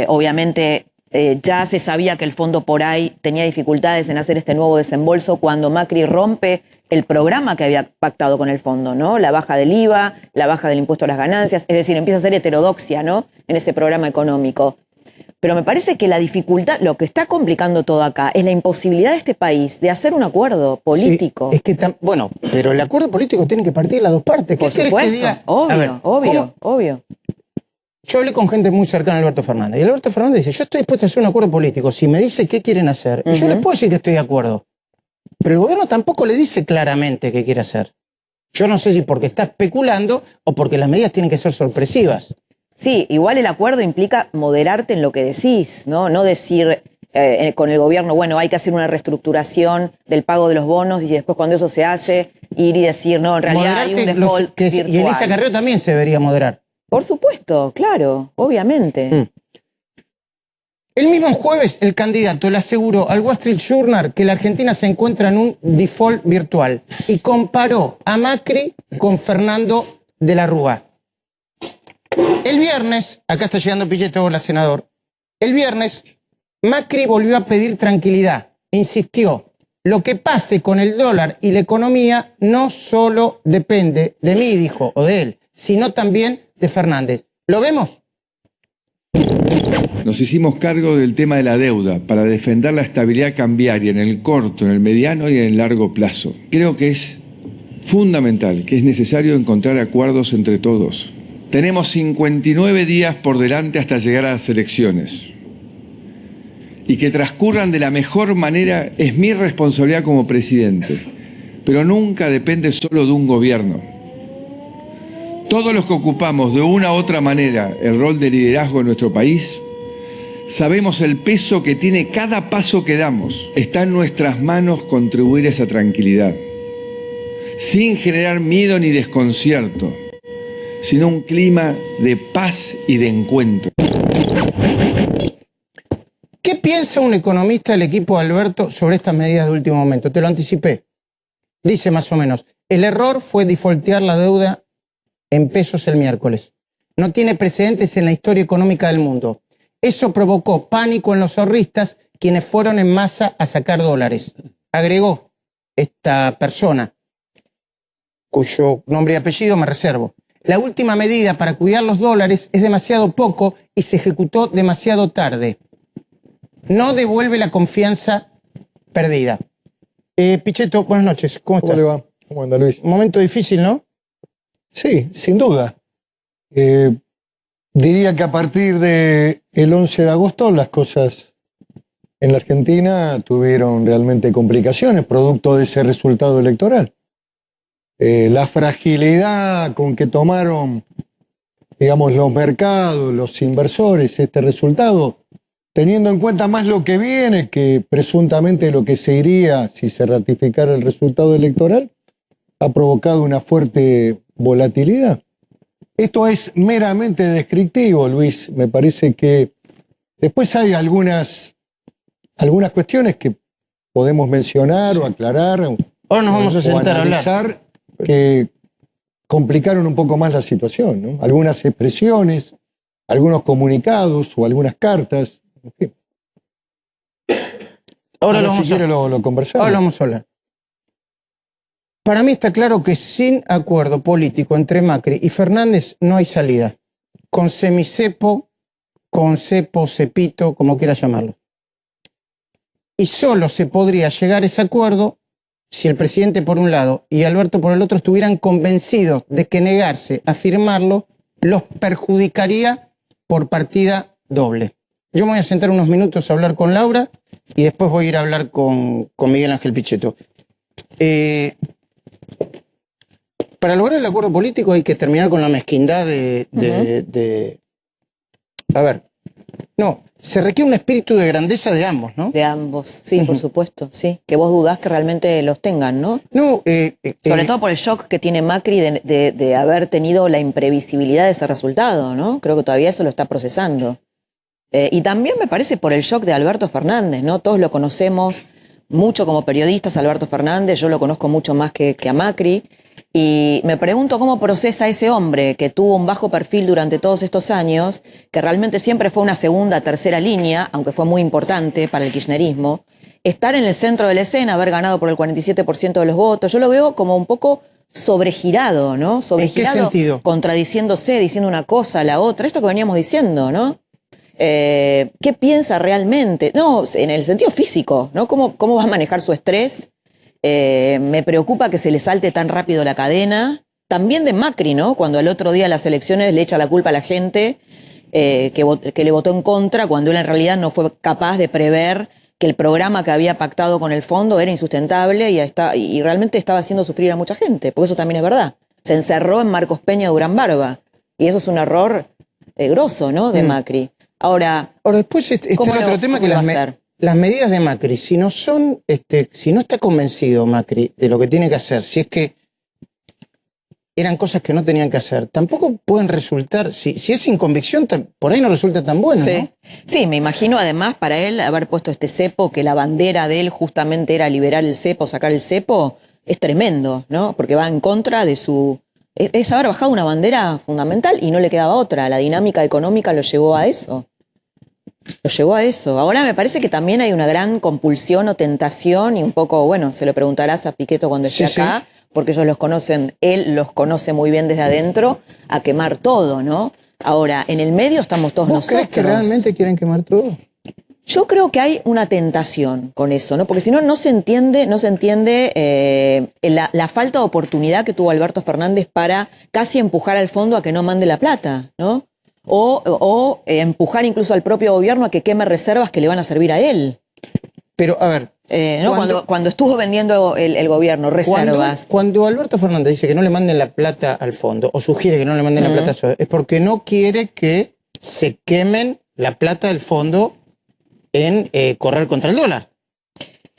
obviamente ya se sabía que el fondo por ahí tenía dificultades en hacer este nuevo desembolso cuando Macri rompe el programa que había pactado con el fondo, ¿no? La baja del IVA, la baja del impuesto a las ganancias, es decir, empieza a ser heterodoxia, ¿no? En este programa económico. Pero me parece que la dificultad, lo que está complicando todo acá, es la imposibilidad de este país de hacer un acuerdo político. Sí, es que bueno, pero el acuerdo político tiene que partir de las dos partes. Por ¿Qué querés que supuesto, diga? obvio, A ver, ¿cómo? obvio. Yo hablé con gente muy cercana a Alberto Fernández. Y Alberto Fernández dice, yo estoy dispuesto a hacer un acuerdo político. Si me dice qué quieren hacer, y yo les puedo decir que estoy de acuerdo. Pero el gobierno tampoco le dice claramente qué quiere hacer. Yo no sé si porque está especulando o porque las medidas tienen que ser sorpresivas. Sí, igual el acuerdo implica moderarte en lo que decís, ¿no? No decir con el gobierno, bueno, hay que hacer una reestructuración del pago de los bonos y después cuando eso se hace, ir y decir, no, en realidad hay un default y virtual. Elisa Carrió también se debería moderar. Por supuesto, claro, obviamente. El mismo jueves, el candidato le aseguró al Wall Street Journal que la Argentina se encuentra en un default virtual y comparó a Macri con Fernando de la Rúa. El viernes, acá está llegando Pilleto, hola senador, el viernes Macri volvió a pedir tranquilidad, insistió, lo que pase con el dólar y la economía no solo depende de mí, dijo, o de él, sino también de Fernández. ¿Lo vemos? Nos hicimos cargo del tema de la deuda para defender la estabilidad cambiaria en el corto, en el mediano y en el largo plazo. Creo que es fundamental, que es necesario encontrar acuerdos entre todos. Tenemos 59 días por delante hasta llegar a las elecciones. Y que transcurran de la mejor manera es mi responsabilidad como presidente, pero nunca depende solo de un gobierno. Todos los que ocupamos de una u otra manera el rol de liderazgo en nuestro país, sabemos el peso que tiene cada paso que damos. Está en nuestras manos contribuir a esa tranquilidad, sin generar miedo ni desconcierto, sino un clima de paz y de encuentro. ¿Qué piensa un economista del equipo de Alberto sobre estas medidas de último momento? Te lo anticipé. Dice más o menos, El error fue defaultear la deuda en pesos el miércoles. No tiene precedentes en la historia económica del mundo. Eso provocó pánico en los ahorristas, quienes fueron en masa a sacar dólares. Agregó esta persona, cuyo nombre y apellido me reservo. La última medida para cuidar los dólares es demasiado poco y se ejecutó demasiado tarde. No devuelve la confianza perdida. Pichetto, buenas noches. ¿Cómo está? ¿Cómo le va? ¿Cómo anda, Luis? Un momento difícil, ¿no? Sí, sin duda. Diría que a partir del 11 de agosto las cosas en la Argentina tuvieron realmente complicaciones, producto de ese resultado electoral. La fragilidad con que tomaron, digamos, los mercados, los inversores, este resultado, teniendo en cuenta más lo que viene que presuntamente lo que se iría si se ratificara el resultado electoral, ha provocado una fuerte volatilidad. Esto es meramente descriptivo, Luis. Me parece que después hay algunas cuestiones que podemos mencionar o aclarar. Ahora nos vamos a sentar a hablar. Que complicaron un poco más la situación, ¿no? Algunas expresiones, algunos comunicados o algunas cartas. En fin. Ahora si quiere lo conversamos. Ahora vamos a hablar. Para mí está claro que sin acuerdo político entre Macri y Fernández no hay salida. Con semicepo, con cepo, cepito, como quiera llamarlo. Y solo se podría llegar a ese acuerdo si el presidente por un lado y Alberto por el otro estuvieran convencidos de que negarse a firmarlo los perjudicaría por partida doble. Yo me voy a sentar unos minutos a hablar con Laura y después voy a ir a hablar con Miguel Ángel Pichetto. Para lograr el acuerdo político hay que terminar con la mezquindad A ver, no, se requiere un espíritu de grandeza de ambos, ¿no? De ambos, sí, por supuesto, sí. Que vos dudás que realmente los tengan, ¿no? No, sobre todo por el shock que tiene Macri de haber tenido la imprevisibilidad de ese resultado, ¿no? Creo que todavía eso lo está procesando. Y también me parece por el shock de Alberto Fernández, ¿no? Todos lo conocemos mucho como periodistas, Alberto Fernández, yo lo conozco mucho más que a Macri. Y me pregunto cómo procesa ese hombre que tuvo un bajo perfil durante todos estos años, que realmente siempre fue una segunda, tercera línea, aunque fue muy importante para el kirchnerismo, estar en el centro de la escena, haber ganado por el 47% de los votos. Yo lo veo como un poco sobregirado, ¿no? Sobregirado, ¿en qué sentido? Contradiciéndose, diciendo una cosa a la otra. Esto que veníamos diciendo, ¿no? ¿Qué piensa realmente? No, en el sentido físico, ¿no? ¿Cómo va a manejar su estrés? Me preocupa que se le salte tan rápido la cadena. También de Macri, ¿no? Cuando el otro día de las elecciones le echa la culpa a la gente que le votó en contra, cuando él en realidad no fue capaz de prever que el programa que había pactado con el fondo era insustentable y realmente estaba haciendo sufrir a mucha gente, porque eso también es verdad. Se encerró en Marcos Peña Durán Barba, y eso es un error grosso, ¿no? De Macri. Ahora después está el otro tema que las medidas de Macri, si no son, si no está convencido Macri de lo que tiene que hacer, si es que eran cosas que no tenían que hacer, tampoco pueden resultar, si es sin convicción, por ahí no resulta tan bueno, sí. ¿no? Sí, me imagino además para él haber puesto este cepo, que la bandera de él justamente era liberar el cepo, sacar el cepo, es tremendo, ¿no? Porque va en contra de su... Es haber bajado una bandera fundamental y no le quedaba otra. La dinámica económica lo llevó a eso. Ahora me parece que también hay una gran compulsión o tentación y un poco, bueno, se lo preguntarás a Pichetto cuando esté acá, porque ellos los conocen, él los conoce muy bien desde adentro, a quemar todo, ¿no? Ahora, en el medio estamos todos nosotros. ¿Vos crees que realmente quieren quemar todo? Yo creo que hay una tentación con eso, ¿no? Porque si no, no se entiende la falta de oportunidad que tuvo Alberto Fernández para casi empujar al fondo a que no mande la plata, ¿no? O empujar incluso al propio gobierno a que queme reservas que le van a servir a él. Pero, a ver... ¿no? Cuando estuvo vendiendo el gobierno reservas... Cuando Alberto Fernández dice que no le manden la plata al fondo, o sugiere que no le manden la plata al fondo, es porque no quiere que se quemen la plata del fondo en correr contra el dólar.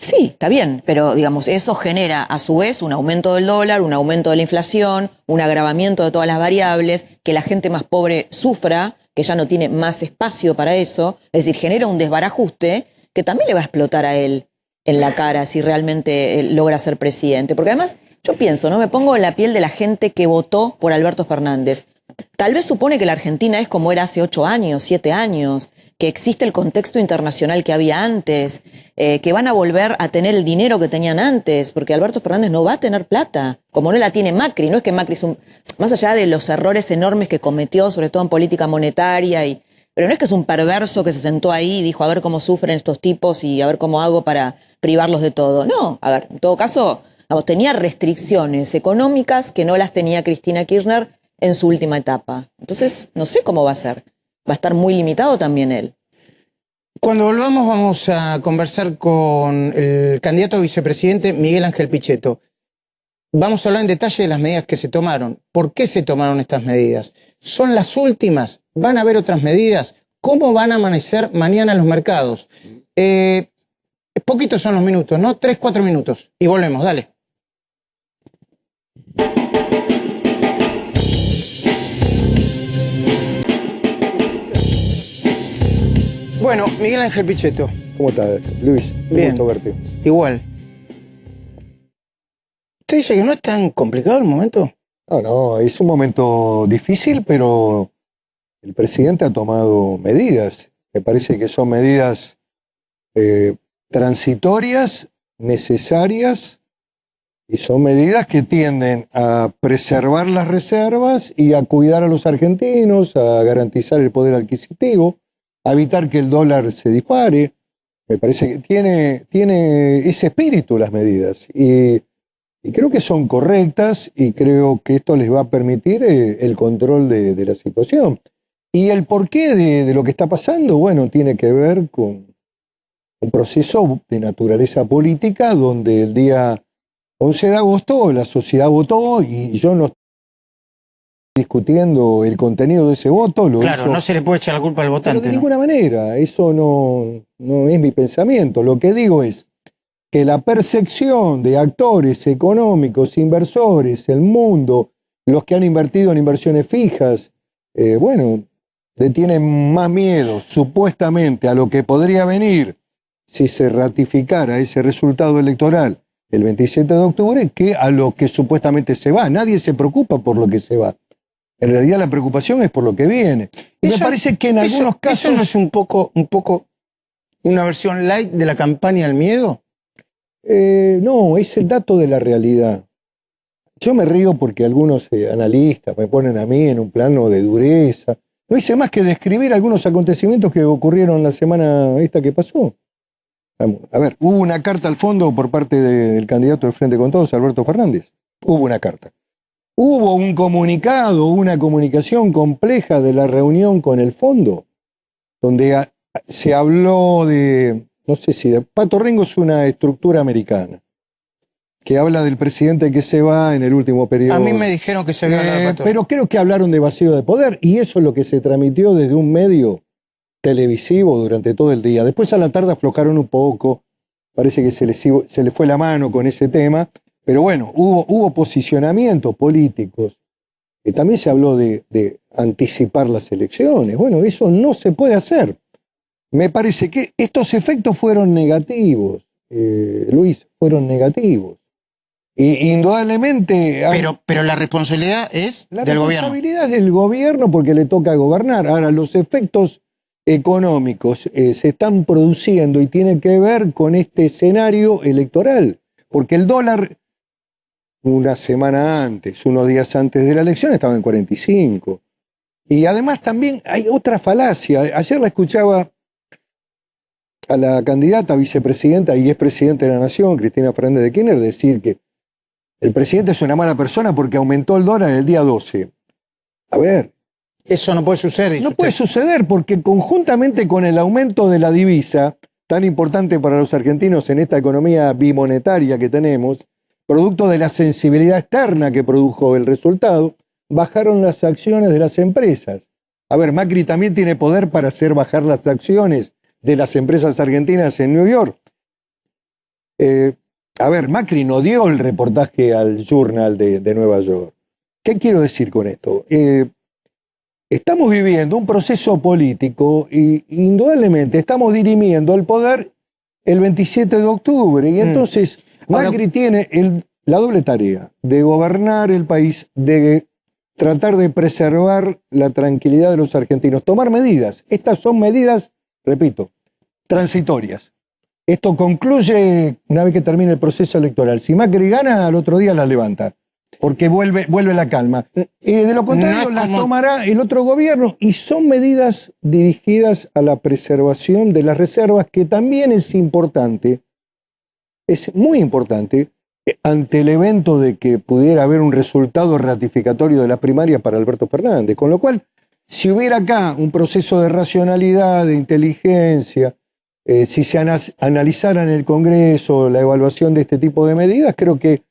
Sí, está bien, pero digamos, eso genera a su vez un aumento del dólar, un aumento de la inflación, un agravamiento de todas las variables, que la gente más pobre sufra, que ya no tiene más espacio para eso, es decir, genera un desbarajuste que también le va a explotar a él en la cara si realmente logra ser presidente. Porque además, Yo pienso, ¿no? Me pongo en la piel de la gente que votó por Alberto Fernández. Tal vez supone que la Argentina es como era hace 8 años, 7 años, que existe el contexto internacional que había antes, que van a volver a tener el dinero que tenían antes, porque Alberto Fernández no va a tener plata, como no la tiene Macri. No es que Macri es más allá de los errores enormes que cometió, sobre todo en política monetaria, pero no es que es un perverso que se sentó ahí y dijo a ver cómo sufren estos tipos y a ver cómo hago para privarlos de todo. No, a ver, en todo caso, tenía restricciones económicas que no las tenía Cristina Kirchner en su última etapa. Entonces, no sé cómo va a ser. Va a estar muy limitado también él. Cuando volvamos vamos a conversar con el candidato a vicepresidente Miguel Ángel Pichetto. Vamos a hablar en detalle de las medidas que se tomaron. ¿Por qué se tomaron estas medidas? ¿Son las últimas? ¿Van a haber otras medidas? ¿Cómo van a amanecer mañana los mercados? Poquitos son los minutos, ¿no? 3, 4 minutos. Y volvemos, dale. Bueno, Miguel Ángel Pichetto. ¿Cómo estás, Luis? Bien. Un gusto verte. Igual. ¿Usted dice que no es tan complicado el momento? No, es un momento difícil, pero el presidente ha tomado medidas. Me parece que son medidas transitorias, necesarias, y son medidas que tienden a preservar las reservas y a cuidar a los argentinos, a garantizar el poder adquisitivo, a evitar que el dólar se dispare. Me parece que tiene ese espíritu las medidas. Y creo que son correctas y creo que esto les va a permitir el control de la situación. Y el porqué de lo que está pasando, bueno, tiene que ver con un proceso de naturaleza política donde el día 11 de agosto la sociedad votó y yo no estoy discutiendo el contenido de ese voto. Claro, no se le puede echar la culpa al votante. Pero de ninguna manera, eso no es mi pensamiento. Lo que digo es que la percepción de actores económicos, inversores, el mundo, los que han invertido en inversiones fijas, le tienen más miedo supuestamente a lo que podría venir si se ratificara ese resultado electoral el 27 de octubre que a lo que supuestamente se va. Nadie se preocupa por lo que se va. En realidad la preocupación es por lo que viene. Y me parece que en algunos casos... ¿Eso no es un poco una versión light de la campaña del miedo? No, es el dato de la realidad. Yo me río porque algunos analistas me ponen a mí en un plano de dureza. No hice más que describir algunos acontecimientos que ocurrieron la semana esta que pasó. A ver, hubo una carta al fondo por parte del candidato del Frente con Todos, Alberto Fernández. Hubo una carta. Hubo un comunicado, una comunicación compleja de la reunión con el fondo, donde se habló de, no sé si de Pato Rengo es una estructura americana, que habla del presidente que se va en el último periodo. A mí me dijeron que se había hablado de Pato. Pero creo que hablaron de vacío de poder, y eso es lo que se transmitió desde un medio televisivo durante todo el día. Después a la tarde aflojaron un poco, parece que se les fue la mano con ese tema, pero bueno, hubo posicionamientos políticos. También se habló de anticipar las elecciones. Bueno, eso no se puede hacer. Me parece que estos efectos fueron negativos, Luis, fueron negativos. Y indudablemente... Pero la responsabilidad es del gobierno. La responsabilidad es del gobierno porque le toca gobernar. Ahora, los efectos económicos se están produciendo y tienen que ver con este escenario electoral. Porque el dólar, una semana antes, unos días antes de la elección, estaba en 45. Y además también hay otra falacia. Ayer la escuchaba a la candidata a vicepresidenta y expresidenta de la Nación, Cristina Fernández de Kirchner, decir que el presidente es una mala persona porque aumentó el dólar el día 12. A ver. Eso no puede suceder. No puede suceder porque conjuntamente con el aumento de la divisa, tan importante para los argentinos en esta economía bimonetaria que tenemos, producto de la sensibilidad externa que produjo el resultado, bajaron las acciones de las empresas. A ver, Macri también tiene poder para hacer bajar las acciones de las empresas argentinas en New York. A ver, Macri no dio el reportaje al Journal de Nueva York. ¿Qué quiero decir con esto? Estamos viviendo un proceso político y indudablemente estamos dirimiendo el poder el 27 de octubre. Y entonces Macri tiene la doble tarea de gobernar el país, de tratar de preservar la tranquilidad de los argentinos, tomar medidas. Estas son medidas, repito, transitorias. Esto concluye una vez que termine el proceso electoral. Si Macri gana, al otro día las levanta, porque vuelve la calma. De lo contrario, las tomará el otro gobierno, y son medidas dirigidas a la preservación de las reservas, que también es importante, es muy importante, ante el evento de que pudiera haber un resultado ratificatorio de las primarias para Alberto Fernández. Con lo cual, si hubiera acá un proceso de racionalidad, de inteligencia, si se analizara en el Congreso la evaluación de este tipo de medidas, creo que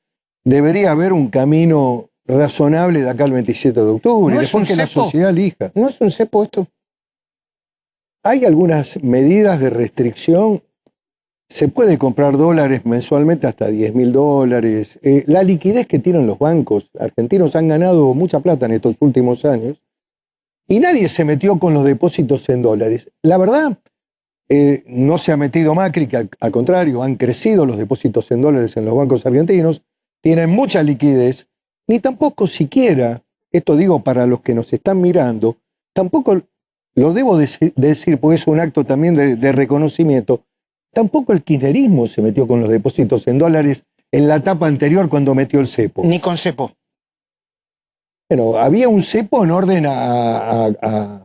debería haber un camino razonable de acá al 27 de octubre. ¿No es después un que la cepo? sociedad elija. ¿No es un cepo esto? Hay algunas medidas de restricción. Se puede comprar dólares mensualmente hasta $10.000. La liquidez que tienen los bancos argentinos, han ganado mucha plata en estos últimos años, y nadie se metió con los depósitos en dólares. La verdad, no se ha metido Macri, que al contrario, han crecido los depósitos en dólares en los bancos argentinos, tienen mucha liquidez, ni tampoco siquiera, esto digo para los que nos están mirando, tampoco lo debo decir porque es un acto también de reconocimiento, tampoco el kirchnerismo se metió con los depósitos en dólares en la etapa anterior cuando metió el cepo. Ni con cepo. Bueno, había un cepo en orden a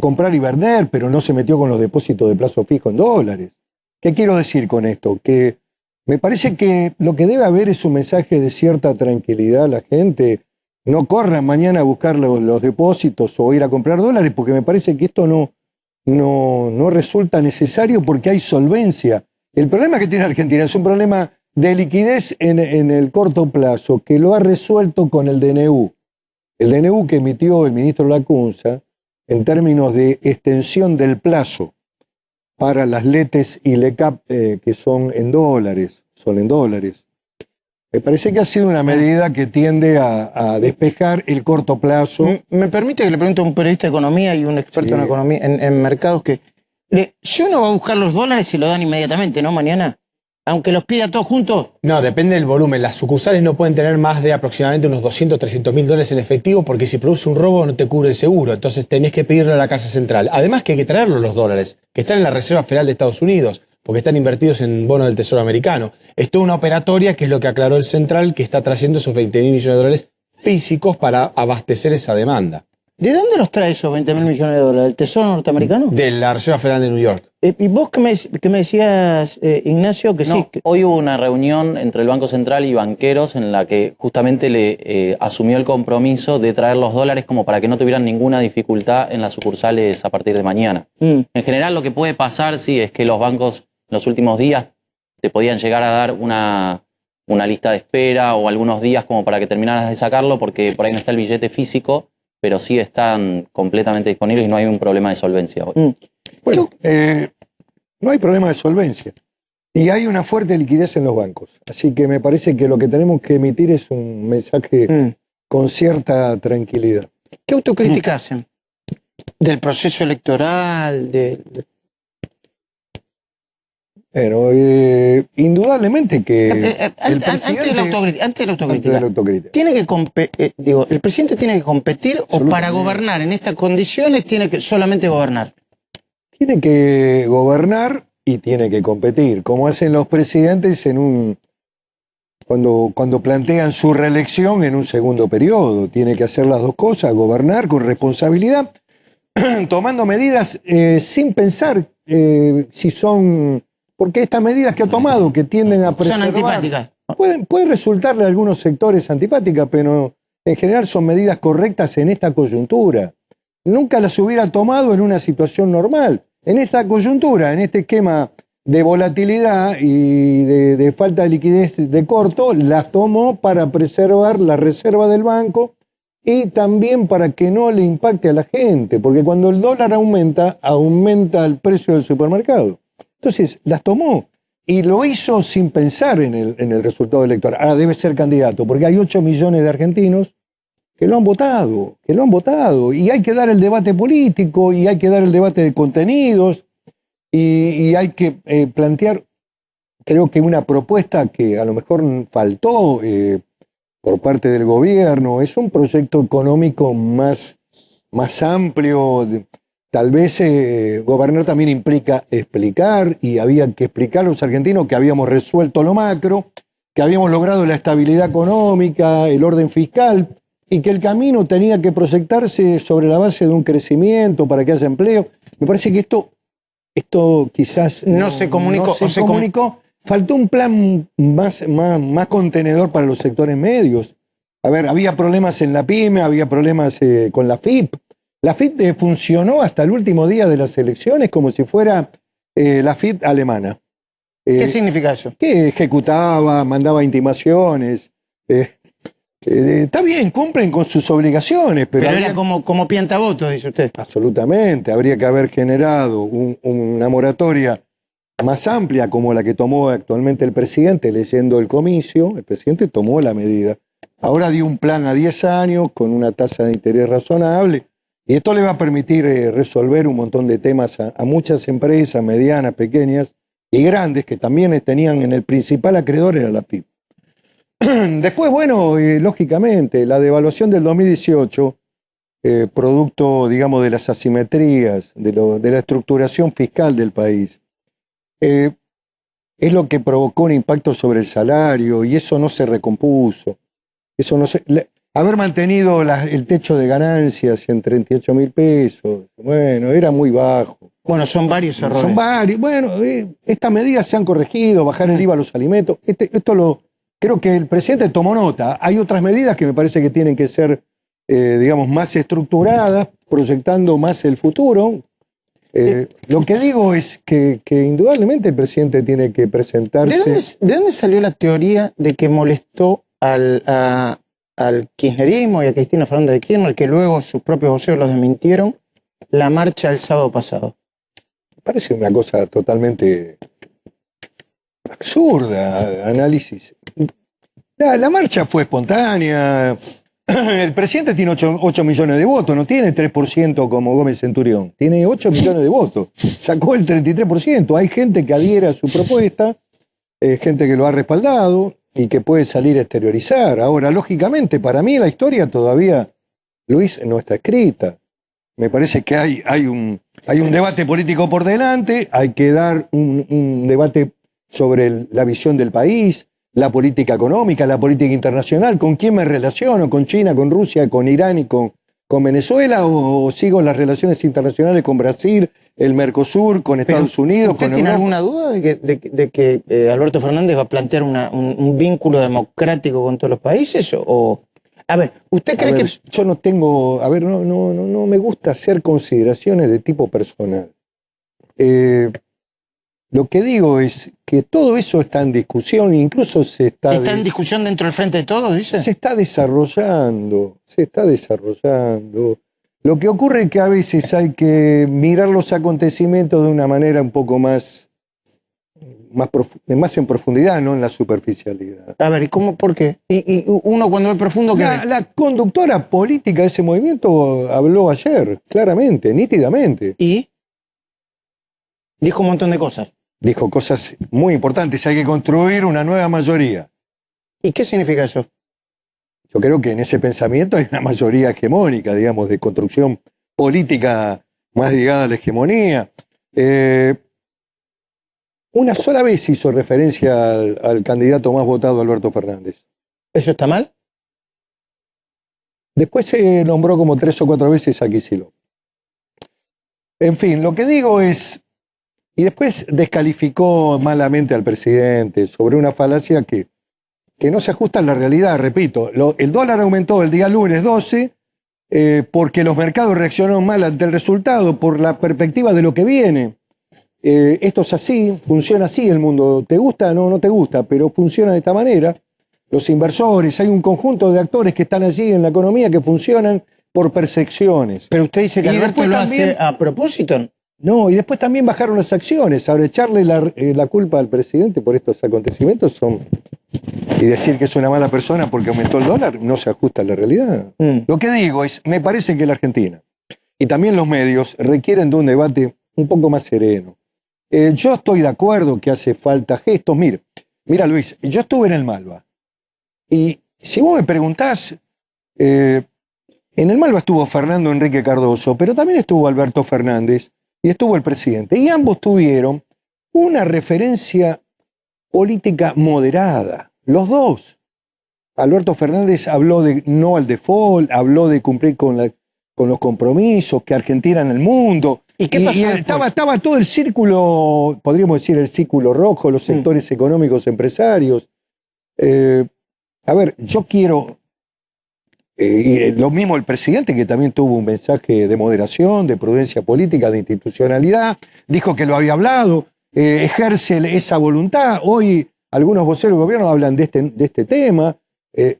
comprar y vender, pero no se metió con los depósitos de plazo fijo en dólares. ¿Qué quiero decir con esto? Que me parece que lo que debe haber es un mensaje de cierta tranquilidad a la gente. No corran mañana a buscar los depósitos o ir a comprar dólares, porque me parece que esto no resulta necesario, porque hay solvencia. El problema que tiene Argentina es un problema de liquidez en el corto plazo, que lo ha resuelto con el DNU. El DNU que emitió el ministro Lacunza, en términos de extensión del plazo para las LETES y LECAP, que son en dólares. Me parece que ha sido una medida que tiende a despejar el corto plazo. ¿Me permite que le pregunte a un periodista de economía y un experto en economía, en mercados, que si uno va a buscar los dólares, se lo dan inmediatamente, ¿no? Mañana. Aunque los pida todos juntos. No, depende del volumen. Las sucursales no pueden tener más de aproximadamente unos 200, 300 mil dólares en efectivo, porque si produce un robo no te cubre el seguro. Entonces tenés que pedirlo a la Casa Central. Además que hay que traerlos los dólares, que están en la Reserva Federal de Estados Unidos, porque están invertidos en bonos del Tesoro americano. Es toda una operatoria, que es lo que aclaró el Central, que está trayendo esos 20.000 millones de dólares físicos para abastecer esa demanda. ¿De dónde los trae esos 20.000 millones de dólares? ¿Del Tesoro norteamericano? De la Reserva Federal de New York. ¿Y vos qué me decías, Ignacio, que No, sí? hoy hubo una reunión entre el Banco Central y banqueros en la que justamente le asumió el compromiso de traer los dólares como para que no tuvieran ninguna dificultad en las sucursales a partir de mañana. En general, lo que puede pasar, sí, es que los bancos en los últimos días te podían llegar a dar una lista de espera o algunos días como para que terminaras de sacarlo, porque por ahí no está el billete físico, pero sí están completamente disponibles y no hay un problema de solvencia hoy. Bueno, no hay problema de solvencia. Y hay una fuerte liquidez en los bancos. Así que me parece que lo que tenemos que emitir es un mensaje con cierta tranquilidad. ¿Qué autocrítica hacen? ¿Del proceso electoral? Bueno, indudablemente que el presidente... Antes de la autocrítica. Tiene que ¿el presidente tiene que competir o para gobernar en estas condiciones tiene que solamente gobernar? Tiene que gobernar y tiene que competir, como hacen los presidentes cuando plantean su reelección en un segundo periodo. Tiene que hacer las dos cosas, gobernar con responsabilidad, tomando medidas sin pensar si son... Porque estas medidas que ha tomado, que tienden a preservar... Son antipáticas. Puede resultarle a algunos sectores antipáticas, pero en general son medidas correctas en esta coyuntura. Nunca las hubiera tomado en una situación normal. En esta coyuntura, en este esquema de volatilidad y de falta de liquidez de corto, las tomó para preservar la reserva del banco y también para que no le impacte a la gente, porque cuando el dólar aumenta el precio del supermercado. Entonces, las tomó y lo hizo sin pensar en el resultado electoral. Ahora debe ser candidato, porque hay 8 millones de argentinos que lo han votado, y hay que dar el debate político, y hay que dar el debate de contenidos, y hay que plantear creo que una propuesta que a lo mejor faltó por parte del gobierno es un proyecto económico más amplio. Tal vez gobernar también implica explicar, y había que explicar a los argentinos que habíamos resuelto lo macro, que habíamos logrado la estabilidad económica, el orden fiscal, y que el camino tenía que proyectarse sobre la base de un crecimiento para que haya empleo. Me parece que esto quizás no se comunicó. Faltó un plan más contenedor para los sectores medios. A ver, había problemas en la PYME, había problemas con la FIP. La FIP funcionó hasta el último día de las elecciones como si fuera la FIP alemana. ¿Qué significa eso? Que ejecutaba, mandaba intimaciones. Está bien, cumplen con sus obligaciones, pero era como piantavoto, dice usted. Absolutamente, habría que haber generado una moratoria más amplia como la que tomó actualmente el presidente leyendo el comicio. El presidente tomó la medida. Ahora dio un plan a 10 años con una tasa de interés razonable, y esto le va a permitir resolver un montón de temas a muchas empresas medianas, pequeñas y grandes que también tenían en el principal acreedor era la PYME. Después, bueno, lógicamente, la devaluación del 2018, producto, digamos, de las asimetrías, de la estructuración fiscal del país, es lo que provocó un impacto sobre el salario, y eso no se recompuso. Haber mantenido el techo de ganancias en 38.000 pesos, bueno, era muy bajo. Bueno, son varios errores. Son varios. Bueno, estas medidas se han corregido, bajar el IVA a los alimentos. Creo que el presidente tomó nota. Hay otras medidas que me parece que tienen que ser, digamos, más estructuradas, proyectando más el futuro. Lo que digo es que indudablemente el presidente tiene que presentarse. ¿De dónde salió la teoría de que molestó al kirchnerismo y a Cristina Fernández de Kirchner, que luego sus propios voceros los desmintieron, la marcha el sábado pasado? Me parece una cosa totalmente absurda, análisis. La marcha fue espontánea. El presidente tiene 8 millones de votos, no tiene 3% como Gómez Centurión. Tiene 8 millones de votos. Sacó el 33%. Hay gente que adhiere a su propuesta, gente que lo ha respaldado y que puede salir a exteriorizar. Ahora, lógicamente, para mí la historia todavía, Luis, no está escrita. Me parece que hay un debate político por delante, hay que dar un debate sobre la visión del país, la política económica, la política internacional, con quién me relaciono, con China, con Rusia, con Irán y con Venezuela, o sigo las relaciones internacionales con Brasil, el Mercosur, con Estados Unidos, con Europa. ¿Usted tiene alguna duda de que Alberto Fernández va a plantear un vínculo democrático con todos los países? A ver, ¿usted cree que...? Yo no tengo... A ver, no me gusta hacer consideraciones de tipo personal. Lo que digo es que todo eso está en discusión, incluso ¿Está en discusión dentro del Frente de Todos, dice? Se está desarrollando. Lo que ocurre es que a veces hay que mirar los acontecimientos de una manera un poco más en profundidad, no en la superficialidad. A ver, ¿y cómo? ¿Por qué? Y uno cuando ve profundo... La conductora política de ese movimiento habló ayer, claramente, nítidamente. ¿Y? Dijo un montón de cosas. Dijo cosas muy importantes. Hay que construir una nueva mayoría. ¿Y qué significa eso? Yo creo que en ese pensamiento hay una mayoría hegemónica, digamos, de construcción política más ligada a la hegemonía. Una sola vez hizo referencia al candidato más votado, Alberto Fernández. ¿Eso está mal? Después se nombró como 3 o 4 veces a Kicillof. En fin, lo que digo es... Y después descalificó malamente al presidente sobre una falacia que no se ajusta a la realidad. Repito, el dólar aumentó el día lunes 12 porque los mercados reaccionaron mal ante el resultado por la perspectiva de lo que viene. Esto es así, funciona así el mundo. ¿Te gusta? No te gusta, pero funciona de esta manera. Los inversores, hay un conjunto de actores que están allí en la economía que funcionan por percepciones. Pero usted dice que Alberto lo hace a propósito. No, y después también bajaron las acciones. Ahora, echarle la culpa al presidente por estos acontecimientos y decir que es una mala persona porque aumentó el dólar, no se ajusta a la realidad. Lo que digo es, me parece que la Argentina y también los medios requieren de un debate un poco más sereno. Yo estoy de acuerdo que hace falta gestos. Mira Luis, yo estuve en el Malva. Y si vos me preguntás, en el Malva estuvo Fernando Enrique Cardoso, pero también estuvo Alberto Fernández y estuvo el presidente. Y ambos tuvieron una referencia política moderada, los dos. Alberto Fernández habló de no al default, habló de cumplir con los compromisos, que Argentina en el mundo. ¿Y qué pasó después? Estaba todo el círculo, podríamos decir el círculo rojo, los sectores económicos empresarios. A ver, yo quiero, y lo mismo el presidente, que también tuvo un mensaje de moderación, de prudencia política, de institucionalidad, dijo que lo había hablado, ejerce esa voluntad. Hoy algunos voceros del gobierno hablan de este tema.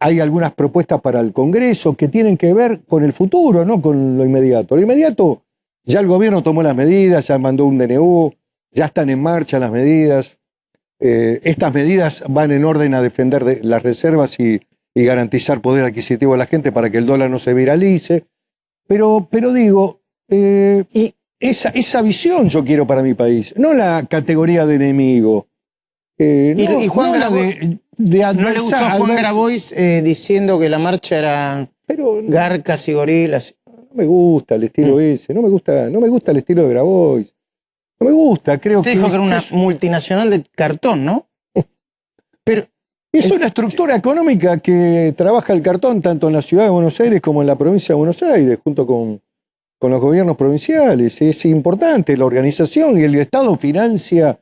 Hay algunas propuestas para el Congreso que tienen que ver con el futuro, no con lo inmediato. Lo inmediato, ya el gobierno tomó las medidas, ya mandó un DNU, ya están en marcha las medidas. Estas medidas van en orden a defender las reservas y garantizar poder adquisitivo a la gente para que el dólar no se viralice. Pero digo, y esa visión yo quiero para mi país, no la categoría de enemigo. Y Juan Grabois, ¿no le gustó a Juan adverso. Grabois diciendo que la marcha era garcas y gorilas? No me gusta el estilo ese, no me gusta el estilo de Grabois. No me gusta, creo Usted que... dijo que era una multinacional de cartón, ¿no? Pero es una estructura económica que trabaja el cartón tanto en la ciudad de Buenos Aires como en la provincia de Buenos Aires, junto con los gobiernos provinciales. Es importante la organización y el Estado financia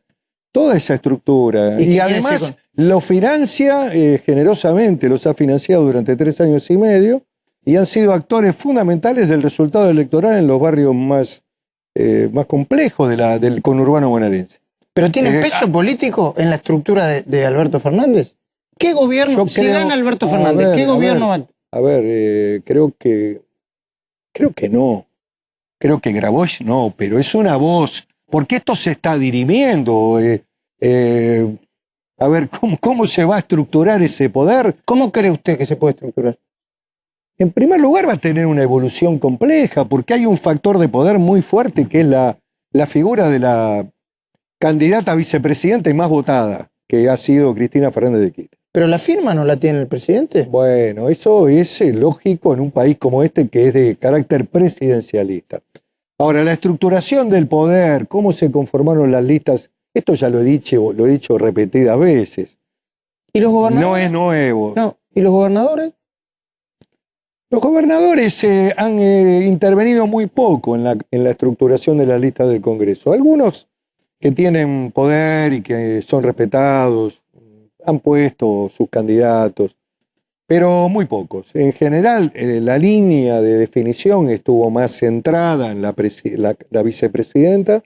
toda esa estructura. Y además lo financia generosamente, los ha financiado durante 3 años y medio y han sido actores fundamentales del resultado electoral en los barrios más complejos del conurbano bonaerense. ¿Pero tiene peso político en la estructura de Alberto Fernández? ¿Qué gobierno, si gana Alberto Fernández, qué gobierno va? A ver, creo que no. Creo que Grabois no, pero es una voz, porque esto se está dirimiendo. A ver, ¿cómo se va a estructurar ese poder? ¿Cómo cree usted que se puede estructurar? En primer lugar va a tener una evolución compleja, porque hay un factor de poder muy fuerte, que es la figura de la candidata a vicepresidenta y más votada, que ha sido Cristina Fernández de Kirchner. ¿Pero la firma no la tiene el presidente? Bueno, eso es lógico en un país como este, que es de carácter presidencialista. Ahora, la estructuración del poder, cómo se conformaron las listas, esto ya lo he dicho repetidas veces. ¿Y los gobernadores? No es nuevo. No. ¿Y los gobernadores? Los gobernadores han intervenido muy poco en la estructuración de las listas del Congreso. Algunos que tienen poder y que son respetados han puesto sus candidatos, pero muy pocos. En general, la línea de definición estuvo más centrada en la vicepresidenta,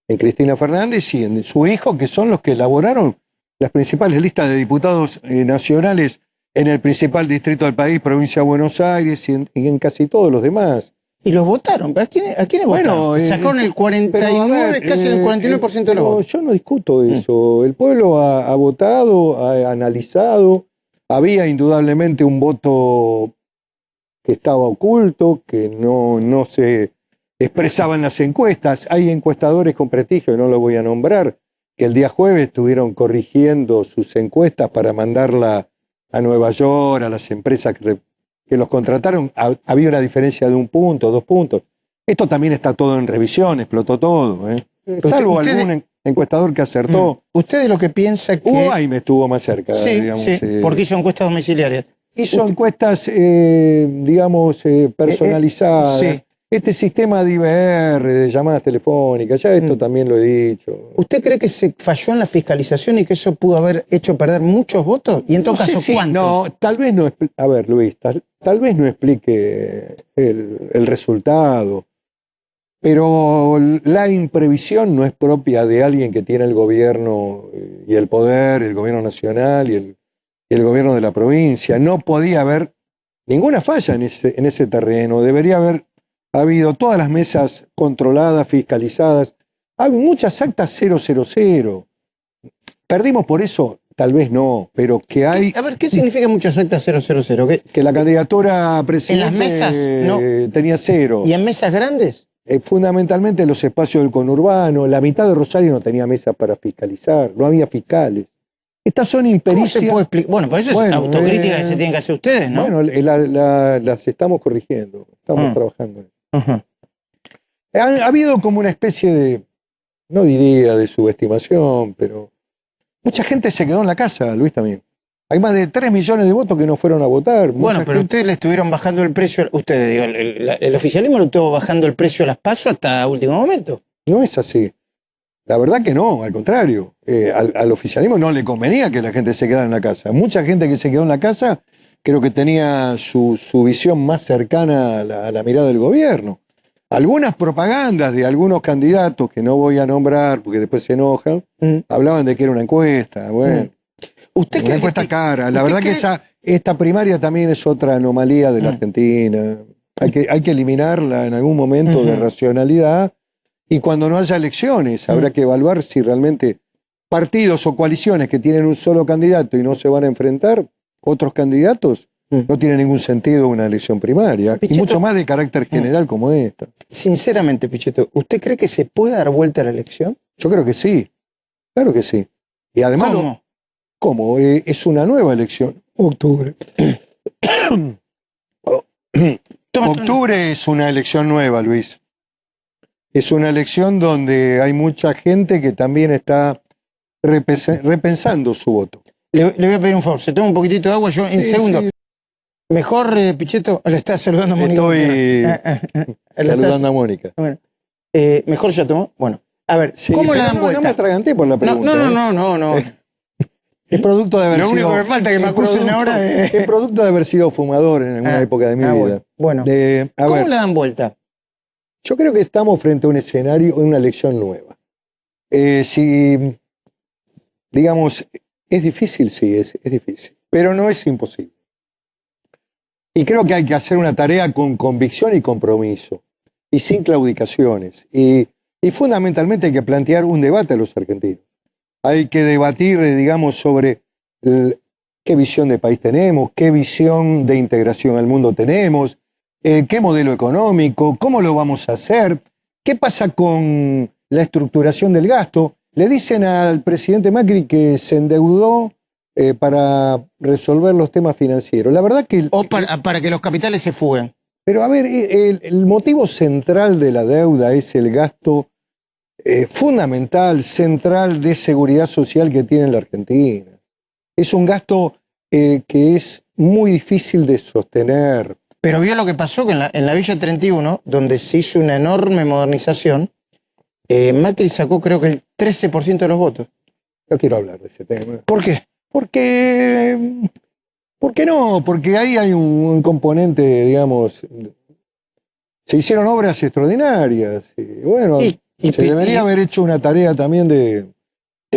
en Cristina Fernández y en su hijo, que son los que elaboraron las principales listas de diputados nacionales en el principal distrito del país, provincia de Buenos Aires, y en casi todos los demás. ¿Y los votaron? ¿A quiénes votaron? Sacaron el 49, casi el 49% de los votos. Yo no discuto eso. El pueblo ha votado, ha analizado. Había indudablemente un voto que estaba oculto, que no se expresaba en las encuestas. Hay encuestadores con prestigio, no lo voy a nombrar, que el día jueves estuvieron corrigiendo sus encuestas para mandarla a Nueva York, a las empresas que los contrataron. Había una diferencia de 1 punto, 2 puntos. Esto también está todo en revisión, explotó todo. Salvo algún encuestador que acertó. ¿Usted de lo que piensa que...? UAI me estuvo más cerca. Sí, digamos, sí, porque hizo encuestas domiciliarias. Hizo encuestas, personalizadas. Sí. Este sistema de IVR, de llamadas telefónicas, ya esto también lo he dicho. ¿Usted cree que se falló en la fiscalización y que eso pudo haber hecho perder muchos votos? Y en todo caso, ¿cuántos? No, tal vez no. A ver, Luis, tal vez no explique el resultado, pero la imprevisión no es propia de alguien que tiene el gobierno y el poder, el gobierno nacional y el gobierno de la provincia. No podía haber ninguna falla en ese terreno. Debería haber habido todas las mesas controladas, fiscalizadas. Hay muchas actas 000. ¿Perdimos por eso? Tal vez no, pero que hay... A ver, ¿qué significa muchas actas 000? Que la candidatura a presidente ¿En las mesas? No. tenía 0. ¿Y en mesas grandes? fundamentalmente los espacios del conurbano. La mitad de Rosario no tenía mesas para fiscalizar, no había fiscales. Estas son ¿Cómo impericias. se puede explicar? Bueno, pues eso es autocrítica que se tienen que hacer ustedes, ¿no? Bueno, las estamos corrigiendo, estamos trabajando en eso. Ha habido como una especie de, no diría de subestimación, pero mucha gente se quedó en la casa, Luis, también. Hay más de 3 millones de votos que no fueron a votar. Bueno, pero ustedes le estuvieron bajando el precio, ustedes, digo, el oficialismo le estuvo bajando el precio a las PASO hasta último momento. No es así. La verdad que no, al contrario. Al oficialismo no le convenía que la gente se quedara en la casa. Mucha gente que se quedó en la casa creo que tenía su visión más cercana a la mirada del gobierno. Algunas propagandas de algunos candidatos, que no voy a nombrar porque después se enojan, hablaban de que era una encuesta. Bueno, una encuesta cara. La verdad que esta primaria también es otra anomalía de la Argentina. Hay que eliminarla en algún momento de racionalidad. Y cuando no haya elecciones, habrá que evaluar si realmente partidos o coaliciones que tienen un solo candidato y no se van a enfrentar, otros candidatos, no tiene ningún sentido una elección primaria. Pichetto, y mucho más de carácter general como esta. Sinceramente, Pichetto, ¿usted cree que se puede dar vuelta a la elección? Yo creo que sí. Claro que sí. Y además, ¿Cómo? ¿Cómo? Es una nueva elección. Octubre. Octubre es una elección nueva, Luis. Es una elección donde hay mucha gente que también está repensando su voto. Le voy a pedir un favor, se toma un poquitito de agua, yo en segundo. Sí. Mejor, Pichetto, le está saludando a Mónica. Estoy saludando a Mónica. Bueno, mejor ya tomó. Bueno, a ver, sí, ¿cómo le dan vuelta? No me atraganté por la pregunta. No. Es producto de haber sido... Lo único que falta es que me acusen ahora de... Es producto de haber sido fumador en alguna época de mi vida. Bueno, ¿cómo le dan vuelta? Yo creo que estamos frente a un escenario, una elección nueva. Si, digamos, es difícil, sí, es difícil, pero no es imposible. Y creo que hay que hacer una tarea con convicción y compromiso, y sin claudicaciones. Y fundamentalmente hay que plantear un debate a los argentinos. Hay que debatir, digamos, sobre qué visión de país tenemos, qué visión de integración al mundo tenemos, qué modelo económico, cómo lo vamos a hacer, qué pasa con la estructuración del gasto. Le dicen al presidente Macri que se endeudó para resolver los temas financieros. La verdad que... O para que los capitales se fuguen. Pero a ver, el motivo central de la deuda es el gasto fundamental, central de seguridad social que tiene la Argentina. Es un gasto que es muy difícil de sostener. Pero vio lo que pasó que en la Villa 31, donde se hizo una enorme modernización, Macri sacó creo que el 13% de los votos. No quiero hablar de ese tema. ¿Por qué? ¿Por qué no? Porque ahí hay un componente, digamos... Se hicieron obras extraordinarias. Y bueno, se debería haber hecho una tarea también de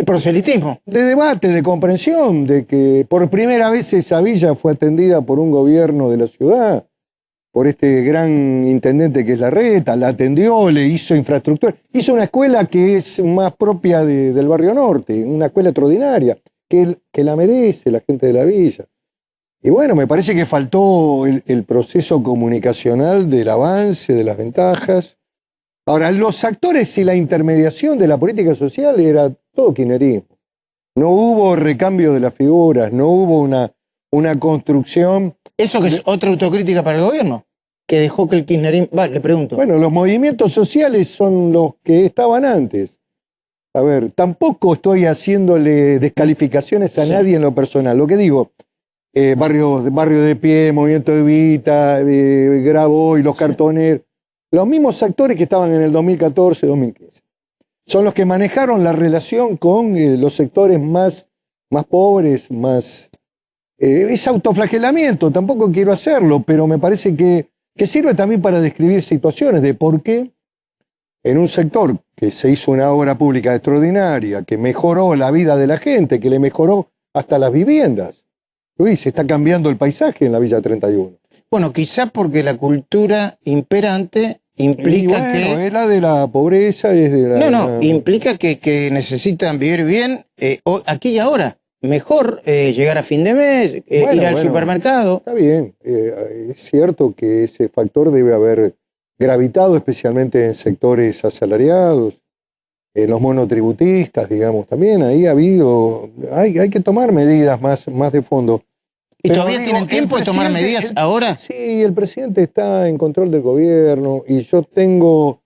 proselitismo. De debate, de comprensión, de que por primera vez esa villa fue atendida por un gobierno de la ciudad, por este gran intendente que es Larreta, la atendió, le hizo infraestructura, hizo una escuela que es más propia del barrio norte, una escuela extraordinaria, que la merece la gente de la villa. Y bueno, me parece que faltó el proceso comunicacional del avance, de las ventajas. Ahora, los actores y la intermediación de la política social era todo kirchnerismo. No hubo recambio de las figuras, no hubo una construcción. ¿Eso que es otra autocrítica para el gobierno? Que dejó que el kirchnerismo... le pregunto. Bueno, los movimientos sociales son los que estaban antes. A ver, tampoco estoy haciéndole descalificaciones a nadie en lo personal. Lo que digo, Barrio de Pie, Movimiento Evita, Graboy, los cartoneros, los mismos actores que estaban en el 2014, 2015. Son los que manejaron la relación con los sectores más pobres, más... es autoflagelamiento, tampoco quiero hacerlo, pero me parece que sirve también para describir situaciones de por qué en un sector que se hizo una obra pública extraordinaria, que mejoró la vida de la gente, que le mejoró hasta las viviendas. Luis, está cambiando el paisaje en la Villa 31. Bueno, quizá porque la cultura imperante implica que... es la de la pobreza, es de la... implica que necesitan vivir bien aquí y ahora. Mejor llegar a fin de mes, ir al supermercado. Está bien, es cierto que ese factor debe haber gravitado especialmente en sectores asalariados, en los monotributistas, digamos, también ahí ha habido, hay que tomar medidas más de fondo. ¿Y Pero todavía tienen tiempo de tomar medidas ahora? Sí, el presidente está en control del gobierno y yo tengo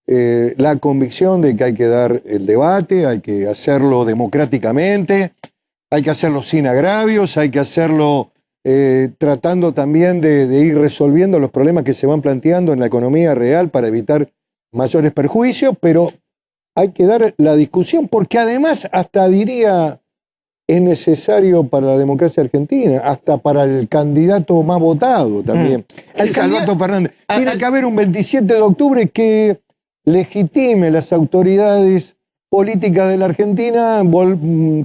la convicción de que hay que dar el debate, hay que hacerlo democráticamente, hay que hacerlo sin agravios, hay que hacerlo tratando también de ir resolviendo los problemas que se van planteando en la economía real para evitar mayores perjuicios, pero hay que dar la discusión, porque además hasta diría es necesario para la democracia argentina, hasta para el candidato más votado también. Alberto Fernández. Tiene que haber un 27 de octubre que legitime las autoridades políticas de la Argentina,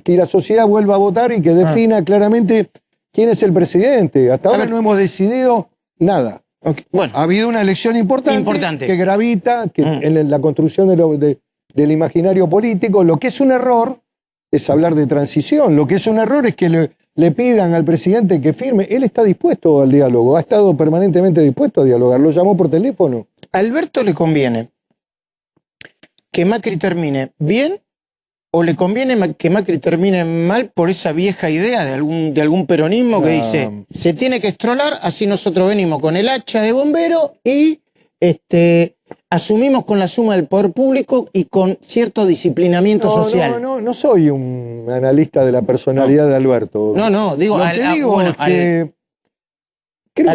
que la sociedad vuelva a votar y que defina claramente quién es el presidente. Hasta ahora no hemos decidido nada. Okay. Bueno, ha habido una elección importante. Que gravita en la construcción del imaginario político. Lo que es un error es hablar de transición. Lo que es un error es que le pidan al presidente que firme. Él está dispuesto al diálogo, ha estado permanentemente dispuesto a dialogar. Lo llamó por teléfono. ¿A Alberto le conviene que Macri termine bien o le conviene que Macri termine mal por esa vieja idea de algún peronismo que dice se tiene que estrolar, así nosotros venimos con el hacha de bombero y asumimos con la suma del poder público y con cierto disciplinamiento social? No soy un analista de la personalidad de Alberto. Digo, al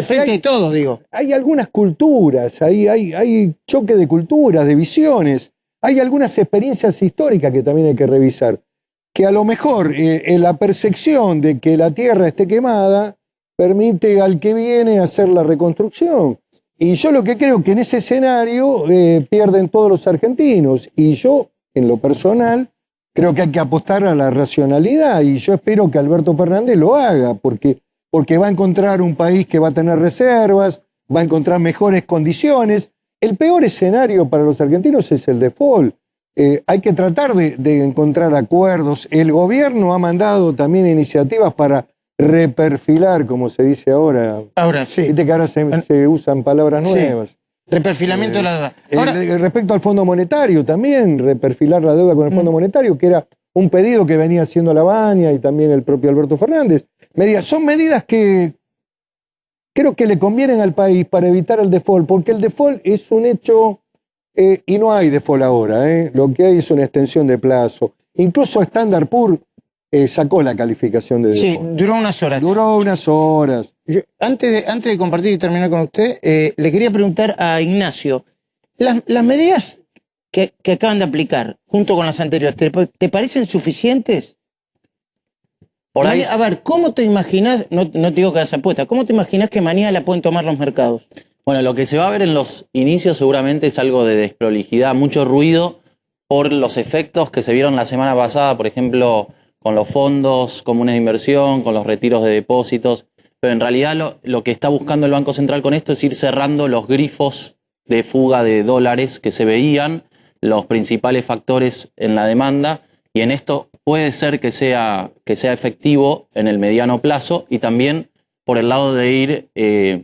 frente de todos, digo. Hay algunas culturas, hay choque de culturas, de visiones, hay algunas experiencias históricas que también hay que revisar, que a lo mejor en la percepción de que la tierra esté quemada permite al que viene hacer la reconstrucción. Y yo lo que creo que en ese escenario pierden todos los argentinos. Y yo, en lo personal, creo que hay que apostar a la racionalidad. Y yo espero que Alberto Fernández lo haga, porque va a encontrar un país que va a tener reservas, va a encontrar mejores condiciones. El peor escenario para los argentinos es el default. Hay que tratar de encontrar acuerdos. El gobierno ha mandado también iniciativas para reperfilar, como se dice ahora. Ahora sí. Viste que ahora se usan palabras nuevas. Sí. Reperfilamiento de la deuda. Ahora, respecto al Fondo Monetario también, reperfilar la deuda con el Fondo Monetario, que era un pedido que venía haciendo La Baña y también el propio Alberto Fernández. Son medidas que creo que le convienen al país para evitar el default, porque el default es un hecho, y no hay default ahora, lo que hay es una extensión de plazo. Incluso Standard Poor's sacó la calificación de default. Sí, duró unas horas. Yo, antes de compartir y terminar con usted, le quería preguntar a Ignacio, las medidas que acaban de aplicar, junto con las anteriores, ¿te parecen suficientes? Por ahí, a ver, ¿cómo te imaginas, no te digo que hagas apuesta, ¿cómo te imaginas que mañana la pueden tomar los mercados? Bueno, lo que se va a ver en los inicios seguramente es algo de desprolijidad, mucho ruido por los efectos que se vieron la semana pasada, por ejemplo, con los fondos comunes de inversión, con los retiros de depósitos, pero en realidad lo que está buscando el Banco Central con esto es ir cerrando los grifos de fuga de dólares que se veían, los principales factores en la demanda, y en esto puede ser que sea efectivo en el mediano plazo y también por el lado de ir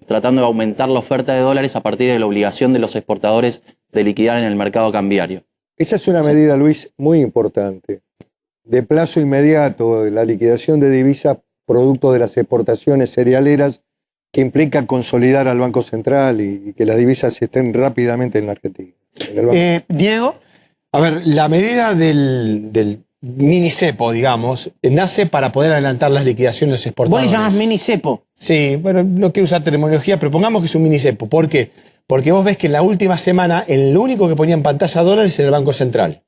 tratando de aumentar la oferta de dólares a partir de la obligación de los exportadores de liquidar en el mercado cambiario. Esa es una medida, Luis, muy importante. De plazo inmediato, la liquidación de divisas producto de las exportaciones cerealeras que implica consolidar al Banco Central y que las divisas estén rápidamente en la Argentina. Diego. A ver, la medida del mini cepo, digamos, nace para poder adelantar las liquidaciones de los exportadores. ¿Vos le llamás mini cepo? Sí, bueno, no quiero usar terminología, pero pongamos que es un mini cepo. ¿Por qué? Porque vos ves que en la última semana el único que ponía en pantalla dólares era el Banco Central.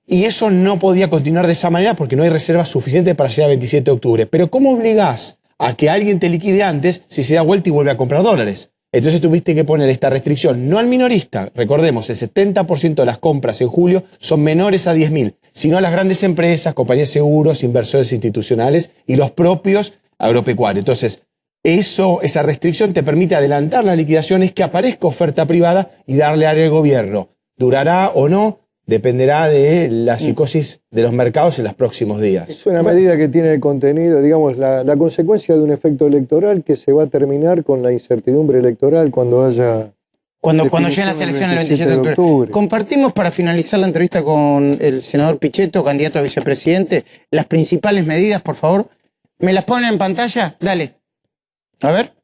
Y eso no podía continuar de esa manera porque no hay reservas suficientes para llegar al 27 de octubre. Pero ¿cómo obligás a que alguien te liquide antes si se da vuelta y vuelve a comprar dólares? Entonces tuviste que poner esta restricción, no al minorista. Recordemos, el 70% de las compras en julio son menores a 10.000, sino a las grandes empresas, compañías de seguros, inversores institucionales y los propios agropecuarios. Entonces, esa restricción te permite adelantar las liquidaciones, que aparezca oferta privada y darle área al gobierno. ¿Durará o no? Dependerá de la psicosis de los mercados en los próximos días. Es una medida que tiene contenido, digamos, la consecuencia de un efecto electoral que se va a terminar con la incertidumbre electoral cuando haya Cuando lleguen las elecciones el 27 de octubre. Compartimos, para finalizar la entrevista con el senador Pichetto, candidato a vicepresidente, las principales medidas, por favor. ¿Me las ponen en pantalla? Dale. A ver.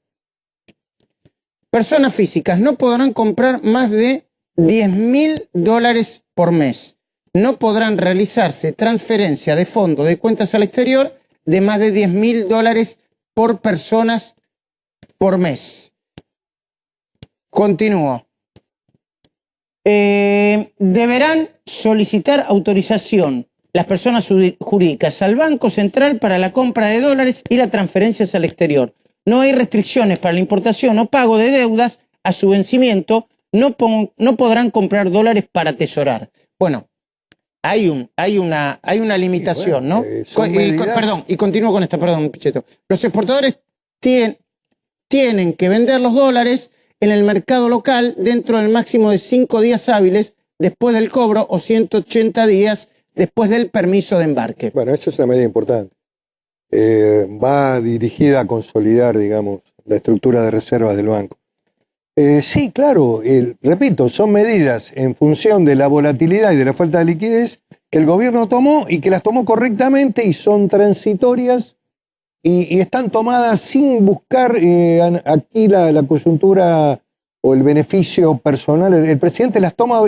Personas físicas no podrán comprar más de $10.000 por mes. No podrán realizarse transferencia de fondos de cuentas al exterior de más de $10.000 por personas por mes. Continúo. Deberán solicitar autorización las personas jurídicas al Banco Central para la compra de dólares y las transferencias al exterior. No hay restricciones para la importación o pago de deudas a su vencimiento. No podrán comprar dólares para atesorar. Bueno, hay una limitación, ¿no? Y continúo con esta, perdón, Pichetto. Los exportadores tienen que vender los dólares en el mercado local dentro del máximo de 5 días hábiles después del cobro o 180 días después del permiso de embarque. Bueno, eso es una medida importante. Va dirigida a consolidar, digamos, la estructura de reservas del banco. Sí, claro, repito, son medidas en función de la volatilidad y de la falta de liquidez que el gobierno tomó y que las tomó correctamente y son transitorias y están tomadas sin buscar aquí la coyuntura o el beneficio personal. El presidente las toma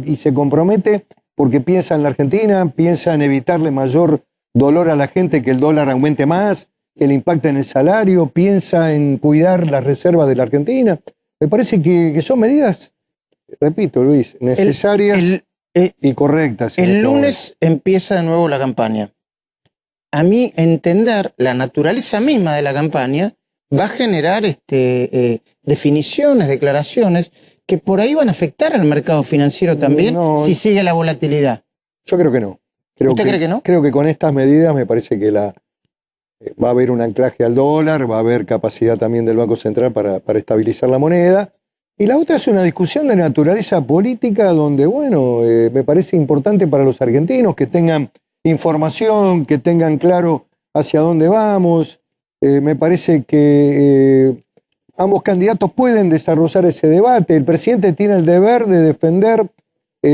y se compromete porque piensa en la Argentina, piensa en evitarle mayor dolor a la gente, que el dólar aumente más, que le impacte en el salario, piensa en cuidar las reservas de la Argentina. Me parece que son medidas, repito, Luis, necesarias y correctas. El lunes empieza de nuevo la campaña. A mí entender la naturaleza misma de la campaña va a generar definiciones, declaraciones que por ahí van a afectar al mercado financiero también si sigue la volatilidad. Yo creo que no. ¿Usted cree que no? Creo que con estas medidas me parece que va a haber un anclaje al dólar, va a haber capacidad también del Banco Central para estabilizar la moneda. Y la otra es una discusión de naturaleza política donde, bueno, me parece importante para los argentinos que tengan información, que tengan claro hacia dónde vamos. Me parece que ambos candidatos pueden desarrollar ese debate. El presidente tiene el deber de defender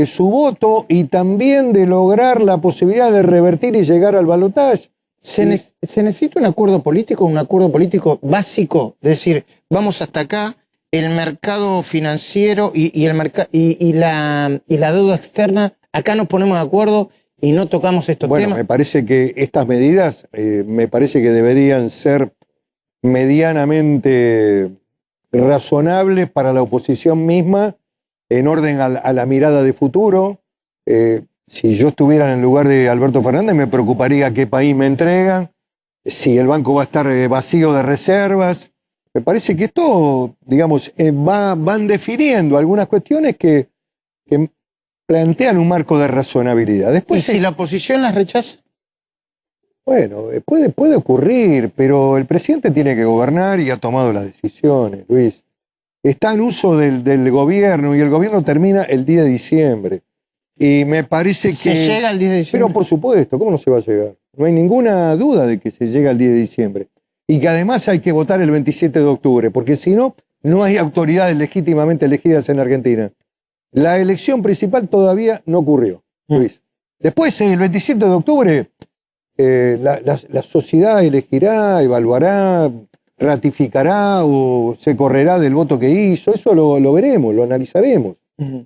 su voto y también de lograr la posibilidad de revertir y llegar al balotaje. ¿Se necesita un acuerdo político básico? Es decir, vamos hasta acá, el mercado financiero y la deuda externa, acá nos ponemos de acuerdo y no tocamos estos temas. Bueno, me parece que estas medidas me parece que deberían ser medianamente razonables para la oposición misma, en orden a la mirada de futuro. Si yo estuviera en el lugar de Alberto Fernández, me preocuparía qué país me entregan, si el banco va a estar vacío de reservas. Me parece que esto, digamos, van definiendo algunas cuestiones que plantean un marco de razonabilidad. Después, ¿y si la oposición las rechaza? Bueno, puede ocurrir, pero el presidente tiene que gobernar y ha tomado las decisiones, Luis. Está en uso del gobierno y el gobierno termina el 10 de diciembre. Y me parece que... ¿Se llega al 10 de diciembre? Pero por supuesto, ¿cómo no se va a llegar? No hay ninguna duda de que se llega al 10 de diciembre. Y que además hay que votar el 27 de octubre, porque si no, no hay autoridades legítimamente elegidas en Argentina. La elección principal todavía no ocurrió, Luis. Después, el 27 de octubre, la sociedad elegirá, evaluará, ratificará o se correrá del voto que hizo. Eso lo veremos, lo analizaremos.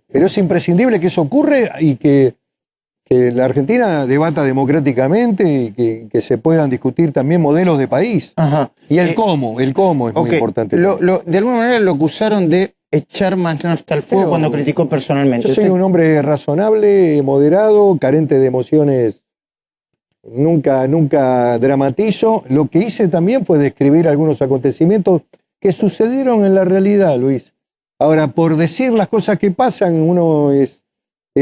Pero es imprescindible que eso ocurra y que la Argentina debata democráticamente y que se puedan discutir también modelos de país. Ajá. Y el cómo es muy importante. De alguna manera lo acusaron de echar más nafta al fuego cuando criticó personalmente. Yo soy un hombre razonable, moderado, carente de emociones. Nunca dramatizo. Lo que hice también fue describir algunos acontecimientos que sucedieron en la realidad, Luis. Ahora, por decir las cosas que pasan, uno es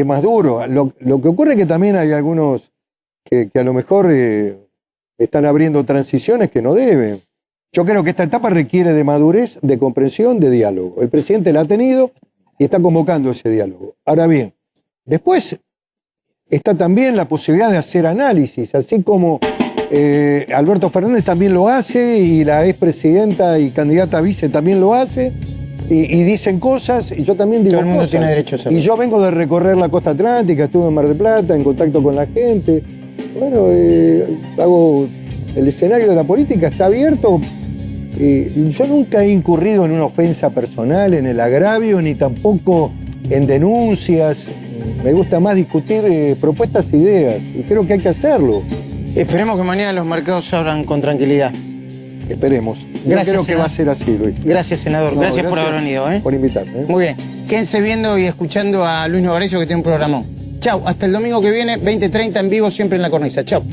más duro. Lo que ocurre es que también hay algunos que a lo mejor están abriendo transiciones que no deben. Yo creo que esta etapa requiere de madurez, de comprensión, de diálogo. El presidente la ha tenido y está convocando ese diálogo. Ahora bien, después está también la posibilidad de hacer análisis, así como Alberto Fernández también lo hace y la expresidenta y candidata a vice también lo hace. y dicen cosas, y yo también digo Todo el mundo cosas. tiene derecho a hacerlo. Y yo vengo de recorrer la costa atlántica, estuve en Mar del Plata, en contacto con la gente. Bueno, el escenario de la política está abierto. Yo nunca he incurrido en una ofensa personal, en el agravio, ni tampoco en denuncias. Me gusta más discutir propuestas e ideas, y creo que hay que hacerlo. Esperemos que mañana los mercados se abran con tranquilidad. Esperemos. Gracias, Yo creo que senador. va a ser así, Luis. Gracias, senador. No, gracias por haber venido. Por invitarme. Muy bien. Quédense viendo y escuchando a Luis Novarecio, que tiene un programón. Chau, hasta el domingo que viene, 20:30 en vivo, siempre en La Cornisa. Chau.